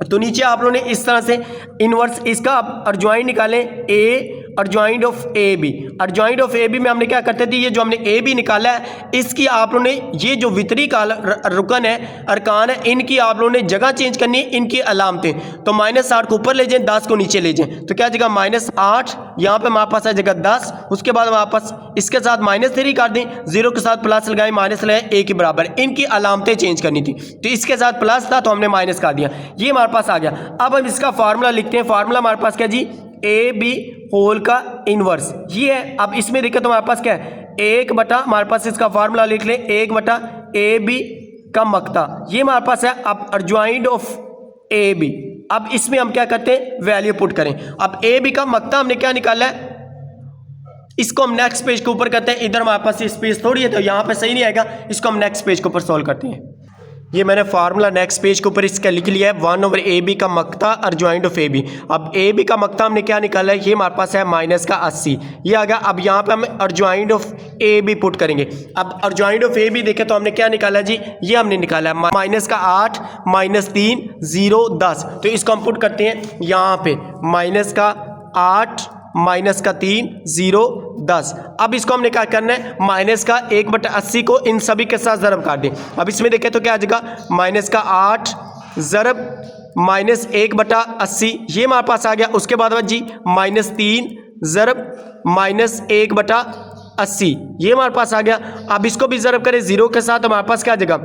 [SPEAKER 1] तो नीचे आप लोगों ने इस तरह से इन्वर्स इसका आप अर्जॉइंट निकालें, A adjoint of A B. Adjoint of A B में हमने क्या करते थे, ये जो हमने ए बी निकाला है इसकी आप लोगों ने ये जो वितरी का रुकन है अरकान है इनकी आप लोगों ने जगह चेंज करनी है, इनकी अलामतें। तो माइनस 8 को ऊपर ले जाएं 10 को नीचे ले जाएं, तो क्या जगह माइनस 8 यहाँ पे हमारे पास आ जाएगा 10, उसके बाद हमारे पास इसके साथ माइनस 3 कर दें, 0 के साथ प्लस लगाएं माइनस लगाएं ए के बराबर, इनकी अलामतें चेंज करनी थी। तो इसके साथ प्लस था तो हमने माइनस कर दिया, ये हमारे पास आ गया। अब हम इसका फार्मूला लिखते हैं, फार्मूला हमारे पास क्या जी ए बी होल का इनवर्स ये है। अब इसमें देखिए तो हमारे पास क्या है 1 बटा हमारे पास इसका फार्मूला लिख लें 1 बटा ए बी का मक्ता, ये हमारे पास है। अब अर्जॉइंट ऑफ ए बी, अब इसमें हम क्या करते हैं वैल्यू पुट करें। अब ए बी का मक्ता हमने क्या निकाला है, इसको हम नेक्स्ट पेज के ऊपर करते हैं। इधर हमारे पास स्पेस थोड़ी है तो यहाँ पे सही नहीं आएगा, इसको हम नेक्स्ट पेज के ऊपर सॉल्व करते हैं। ये मैंने फार्मूला नेक्स्ट पेज के ऊपर इसका लिख लिया है 1/AB का मक्ता अर्जॉइंट ऑफ ए बी। अब ए बी का मक्ता हमने क्या निकाला है, ये हमारे पास है माइनस का 80, ये आ गया। अब यहाँ पे हम adjoint of A B put करेंगे। अब अर्जॉइंट ऑफ ए बी देखें तो हमने क्या निकाला जी, ये हमने निकाला है माइनस का 8 माइनस 3 0 10, तो इसको हम पुट करते हैं यहाँ पे माइनस का 8 माइनस का 3 0 10। अब इसको हमने क्या करना है माइनस का 1/80 को इन सभी के साथ ज़रब कर दें। अब इसमें देखें तो क्या आ जाएगा माइनस का 8 ज़रब माइनस 1/80, ये हमारे पास आ गया। उसके बाद जी माइनस 3 ज़रब माइनस 1/80, ये हमारे पास आ गया। अब इसको भी ज़रब करें 0 के साथ, हमारे पास क्या आ जाएगा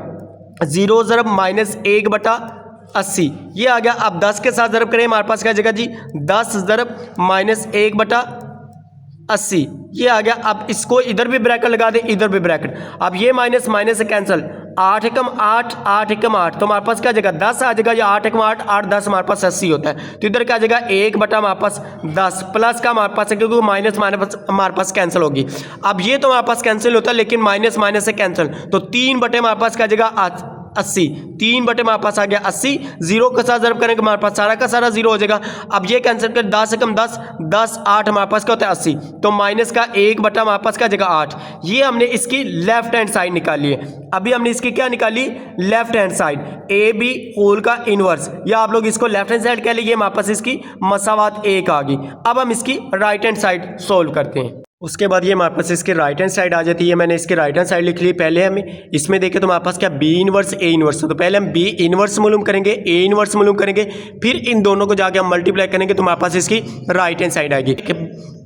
[SPEAKER 1] 0 ज़रब माइनस 1/80, ये आ गया। अब 10 के साथ ज़रब करें हमारे पास क्या जगह जी 10 ज़रब माइनस 1/80, ये आ गया। अब इसको इधर भी ब्रैकेट लगा दें, इधर भी ब्रैकेट। अब ये माइनस माइनस से कैंसिल, 8 एकम 8 8 एकम 8, तो हमारे पास क्या जगह 10 आ जाएगा। या 8 एकम 8 8 10 हमारे पास 80 होता है, तो इधर क्या जगह 1 बटा हमारे पास 10 प्लस का हमारे पास है क्योंकि माइनस माइनस हमारे पास कैंसिल होगी। अब ये तो हमारे पास कैंसिल होता है लेकिन माइनस माइनस से कैंसिल, तो 3 बटे हमारे पास क्या जगह 80, 3 बटे हमारे पास आ गया 80, 0 के साथ ज़रब करेंगे हमारे पास सारा का सारा 0 हो जाएगा। अब ये कैंसिल कर 10 से कम 10 10 8 हमारे पास क्या होता है 80, तो माइनस का 1 बटा हमारे पास क्या जगह 8, ये हमने इसकी लेफ्ट हैंड साइड निकाली है। अभी हमने इसकी क्या निकाली left hand side, A B whole का इनवर्स, या आप लोग इसको लेफ्ट हैंड साइड कह लीजिए, हमारे पास इसकी मसावात 1 आ गई। अब हम इसकी राइट हैंड साइड सोल्व करते हैं। उसके बाद ये हमारे पास इसकी राइट हैंड साइड आ जाती है। मैंने इसकी राइट हैंड साइड लिख ली। पहले हमें इसमें देखें तो हमारे पास क्या बी इनवर्स ए इनवर्स, तो पहले हम बी इनवर्स मालूम करेंगे, ए इनवर्स मालूम करेंगे, फिर इन दोनों को जाके हम मल्टीप्लाई करेंगे तो हमारे पास इसकी राइट हैंड साइड आएगी।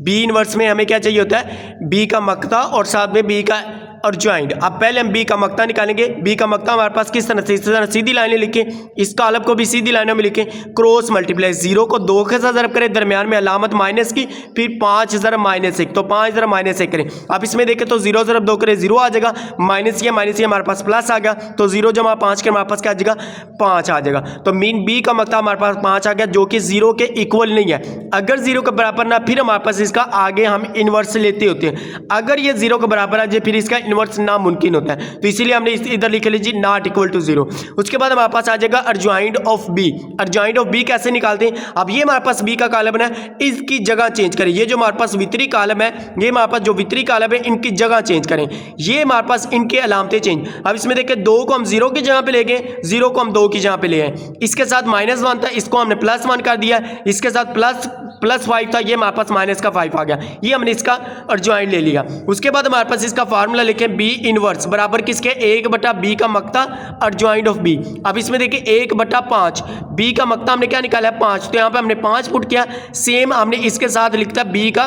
[SPEAKER 1] बी इनवर्स में हमें क्या चाहिए होता है बी का मक्ता और साथ में बी का और ज्वाइंट। अब पहले हम बी का मक्ता निकालेंगे। बी का मक्ता हमारे पास किस तरह से, इस तरह सीधी लाइनें लिखे, इस कॉलम को भी सीधी लाइनों में लिखे, क्रॉस मल्टीप्लाई, 0 को 2 के साथ ज़रब करें, दरमियान में अलामत माइनस की, फिर 5 ज़रब -1, तो 5 ज़रब -1 करें। अब इसमें देखें तो 0 ज़रब 2 करें 0 आ जाएगा, माइनस ये हमारे पास प्लस आ गया, तो 0 जमा 5 के हमारे पास क्या आ जाएगा, 5 आ जाएगा। तो मीन बी का मक्ता हमारे पास 5 आ गया, जो कि 0 के इक्वल नहीं है। अगर 0 के बराबर ना, फिर हमारे पास इसका आगे हम इन्वर्स लेते होते हैं। अगर ये 0 के बराबर आ जाए फिर इसका इन्वर्स नामुमकिन होता है, तो इसीलिए हमने इधर लिख लीजिए नॉट इक्वल टू 0। उसके बाद हमारे पास आ जाएगा adjoint of B. Adjoint of B कैसे निकालते हैं, अब ये हमारे पास बी का कॉलम है, इसकी जगह चेंज करें। ये जो हमारे पास वितरी कॉलम है, ये हमारे पास जो वितरी कॉलम है, इनकी जगह चेंज करें। ये हमारे पास इनके अलामतें चेंज। अब इसमें देखिए 2 को हम 0 की जगह पे ले गए, 0 को हम 2 की जगह पे ले आए, इसके साथ -1 था, इसको हमने +1 कर दिया, इसके साथ +5 था, ये हमारे पास -5 आ गया, ये हमने इसका अर्जॉइंट ले लिया। उसके बाद हमारे पास इसका फार्मूला लिखें, बी इनवर्स बराबर किसके, 1/b का मक्ता अर्जॉइंट ऑफ बी। अब इसमें देखिए 1/5, बी का मक्ता हमने क्या निकाला है 5, तो यहाँ पे हमने 5 पुट किया। सेम हमने इसके साथ लिखता बी का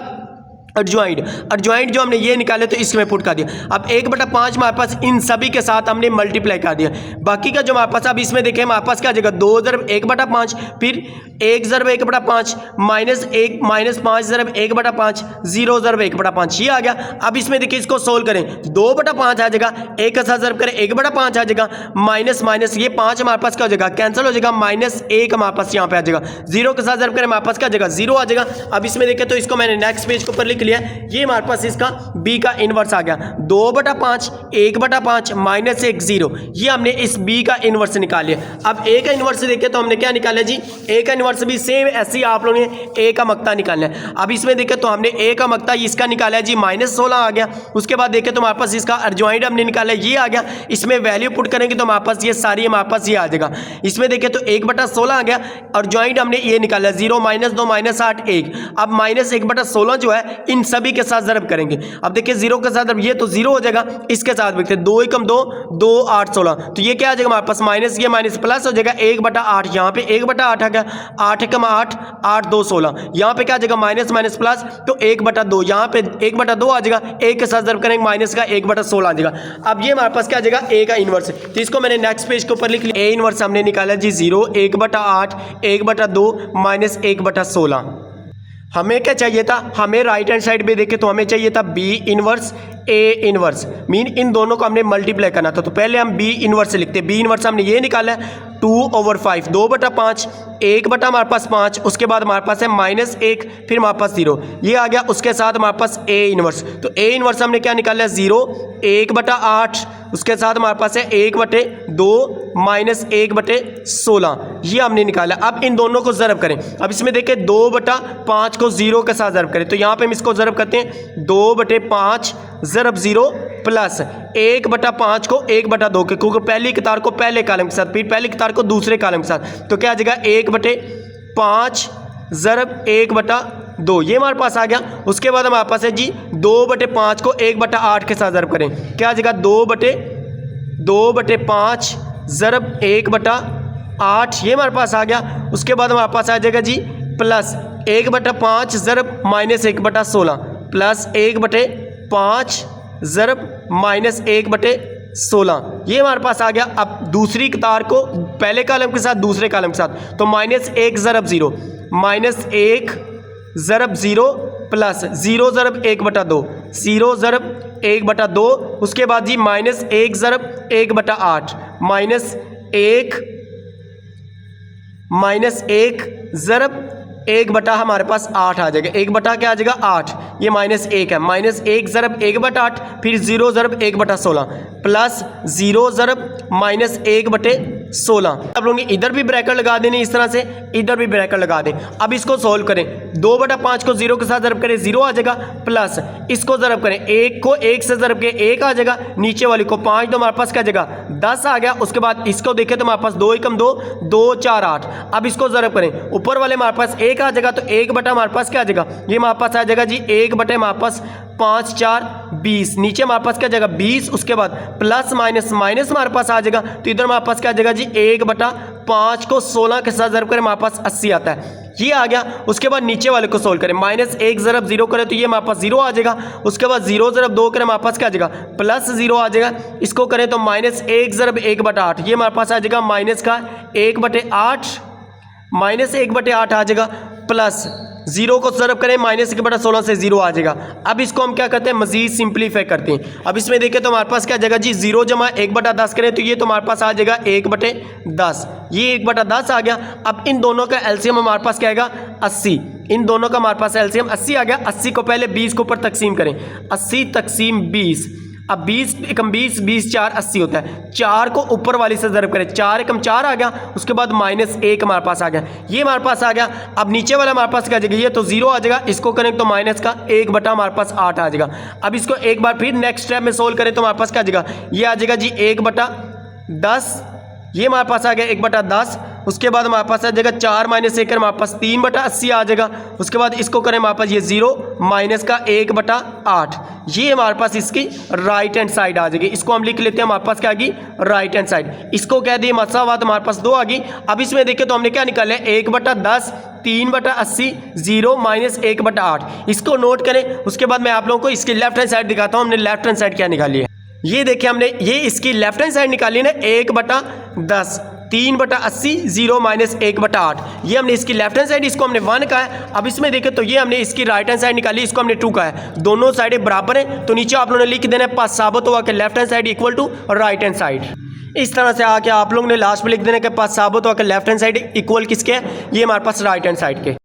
[SPEAKER 1] अर्जॉइंट जो हमने ये निकाले तो इसमें पुट कर दिया। अब 1/5 हमारे पास इन सभी के साथ हमने मल्टीप्लाई कर दिया। बाकी का जो हमारे पास, अब इसमें देखें हमारे पास क्या आ जाएगा, 2 ज़रब 1/5, फिर 1 ज़रब 1/5, -1 -5 ज़रब 1/5, 0 ज़रब 1/5, ये आ गया। अब इसमें देखिए इसको सोल्व करें, 2/5 आ जाएगा, 1 के साथ ज़रब करें 1/5 आ जाएगा, माइनस ये 5 हमारे पास क्या हो जाएगा, कैंसिल हो जाएगा, -1 हमारे पास यहाँ पे आ जाएगा, 0 के साथ ज़रब करें हमारे पास क्या आ जाएगा, 0 आ जाएगा। अब इसमें देखें तो इसको मैंने नेक्स्ट पेज के ऊपर लिख लिया, ये हमारे पास इसका b का इनवर्स आ गया, 2/5, 1/5, -1 0, ये हमने इस b का इनवर्स निकाल लिया। अब a का इनवर्स देखें तो हमने क्या निकाला जी, a का इनवर्स भी सेम ऐसे ही आप लोगों ने a का मक्ता निकालना है। अब इसमें देखें तो हमने a का मक्ता इसका निकाला है जी, -16 आ गया। उसके बाद देखें तो हमारे पास इसका अर्जॉइंट हमने निकाला है, ये आ गया। इसमें वैल्यू पुट करेंगे तो हमारे पास ये सारी हमारे पास ये आ जाएगा। इसमें देखें तो 1/16 आ गया, अर्जॉइंट हमने ये निकाला 0 -2 -8 1। अब -1/16 जो है इन सभी के साथ ज़रब करेंगे। अब देखिए 0 के साथ ये तो 0 हो जाएगा, इसके साथ देखते 2 × 2 2 8 16, तो ये क्या आ जाएगा हमारे पास माइनस, ये माइनस प्लस हो जाएगा 1/8। यहाँ पे 1/8 आ गया, 8 × 8 8 2 16, यहाँ पे क्या आ जाएगा माइनस प्लस, तो 1/2, यहाँ पे 1/2 आ जाएगा, 1 के साथ ज़रब करेंगे माइनस का 1/16 आ जाएगा। अब ये हमारे पास क्या आ जाएगा, a का इनवर्स, तो इसको मैंने नेक्स्ट पेज के ऊपर लिख लिया। a इनवर्स हमने निकाला जी 0 1/8 1/2 -1/16। हमें क्या चाहिए था, हमें राइट हैंड साइड पे देखे तो हमें चाहिए था b inverse a inverse, mean in दोनों को हमने मल्टीप्लाई करना था। तो पहले हम b इनवर्स लिखते हैं। b इनवर्स हमने ये निकाला है 2/5, 2/5, 1/ हमारे पास 5, उसके बाद हमारे पास है -1, फिर हमारे पास 0, ये आ गया। उसके साथ हमारे पास a इनवर्स, तो a इनवर्स हमने क्या निकाला है 0 1/8, उसके साथ हमारे पास है 1/2 -1/16, ये हमने निकाला। अब इन दोनों को ज़रब करें। अब इसमें देखें 2/5 को 0 के साथ ज़रब करें, तो यहाँ पे हम इसको ज़रब करते हैं 2/5 ज़रब 0 प्लस 1/5 को 1/2 के, क्योंकि पहली कतार को पहले कॉलम के साथ, फिर पहली कतार को दूसरे कॉलम के साथ, तो क्या आ जाएगा 1/5 ज़रब 1/2, ये हमारे पास आ गया। उसके बाद हमारे पास है जी 2/5 को 1/8 के साथ ज़रब करें, क्या आ जाएगा 2/5 ज़रब 1/8, ये हमारे पास आ गया। उसके बाद हमारे पास आ जाएगा जी प्लस 1/5 ज़रब -1/16 प्लस 1/5 ज़रब -1/16, ये हमारे पास आ गया। अब दूसरी कतार को पहले कॉलम के साथ दूसरे कॉलम के साथ, तो -1 ज़रब 0 -1 ज़रब 0 प्लस 0 ज़रब 1/2 0 ज़रब 1/2, उसके बाद जी -1 ज़रब 1/8 -1 ज़रब 1/ हमारे पास 8 आ जाएगा, 1/ क्या आ जाएगा 8, ये -1 है, -1 ज़रब 1/8, फिर 0 ज़रब 1/16 प्लस 0 ज़रब -1/16। अब लोग इधर भी ब्रैकेट लगा देने, इस तरह से इधर भी ब्रैकेट लगा दें। अब इसको सोल्व करें, 2/5 को 0 के साथ ज़रब करें 0 आ जाएगा, प्लस इसको ज़रब करें 1 को 1 से ज़रब के 1 आ जाएगा, नीचे वाली को 5, तो हमारे पास क्या जाएगा 10 आ गया। उसके बाद इसको देखें तो हमारे पास 2 × 2 2 4 8। अब इसको ज़रब करें, ऊपर वाले हमारे पास 1 आ जाएगा, तो 1/ हमारे पास क्या आ जाएगा, ये हमारे पास आ जाएगा जी 1/ हमारे पास 5 4 20, नीचे हमारे पास क्या जाएगा 20, उसके बाद प्लस माइनस हमारे पास आ जाएगा, तो इधर हमारे पास क्या आ जाएगा जी 1/5 को 16 के साथ ज़रब करें हमारे पास 80 आता है। ये आ गया। उसके बाद नीचे वाले को सोल्व करें, -1 ज़रब 0 करें तो ये हमारे पास 0 आ जाएगा। उसके बाद 0 ज़रब 2 करें हमारे पास क्या आ जाएगा, +0 आ जाएगा। इसको करें तो -1 ज़रब 1/8, ये हमारे पास आ जाएगा -1/8, -1/8 आ जाएगा, प्लस 0 को ज़रब करें -1/16 से 0 आ जाएगा। अब इसको हम क्या करते हैं, मज़ीद सिंप्लीफाई करते हैं। अब इसमें देखें तो हमारे पास क्या जाएगा जी, 0 जमा 1/10 करें तो ये तो हमारे पास आ जाएगा 1/10, ये 1/10 आ गया। अब इन दोनों का एलसीएम हमारे पास क्या आएगा, 80। इन दोनों का हमारे पास एलसीएम 80 आ गया। 80 को पहले 20 के ऊपर तकसीम करें, 80 तकसीम 20। अब 20 एकम 20, 20 4 80 होता है। 4 को ऊपर वाली से ज़रब करें, 4 एकम 4 आ गया। उसके बाद -1 हमारे पास आ गया, ये हमारे पास आ गया। अब नीचे वाला हमारे पास क्या आ जाएगा, ये तो 0 आ जाएगा। इसको करें तो -1 हमारे पास 8 आ जाएगा। अब इसको एक बार फिर नेक्स्ट स्टेप में सोल्व करें तो हमारे पास क्या आ जाएगा, ये आ जाएगा जी 1/10, ये हमारे पास आ गया 1/10। उसके बाद हमारे पास आ जाएगा 4 - 1 हमारे पास 3/80 आ जाएगा। उसके बाद इसको करें हमारे पास ये 0 -1/8, ये हमारे पास इसकी राइट हैंड साइड आ जाएगी। इसको हम लिख लेते हैं, हमारे पास क्या आ गई, राइट हैंड साइड। इसको कह दिए मसावात, हमारे पास 2 आ गई। अब इसमें देखें तो हमने क्या निकाला है, 1/10, 3/80, 0 -1/8। इसको नोट करें। उसके बाद मैं आप लोगों को इसकी लेफ्ट हैंड साइड दिखाता हूँ, हमने लेफ्ट हैंड साइड क्या निकाली है। ये देखिए हमने ये इसकी लेफ्ट हैंड साइड निकाली ना, 1/10, 3/80, 0 -1/8, ये हमने इसकी लेफ्ट हैंड साइड, इसको हमने 1 कहा है। अब इसमें देखें तो ये हमने इसकी राइट हैंड साइड निकाली, इसको हमने 2 कहा है। दोनों साइडें बराबर हैं तो नीचे आप लोगों ने लिख देना है, पास साबित हुआ कि left hand side equal to right hand side. इस तरह से आके आप लोगों ने लास्ट में लिख देना कि पास साबित हुआ कि लेफ्ट हैंड साइड इक्वल किसके है, ये हमारे पास राइट हैंड साइड के।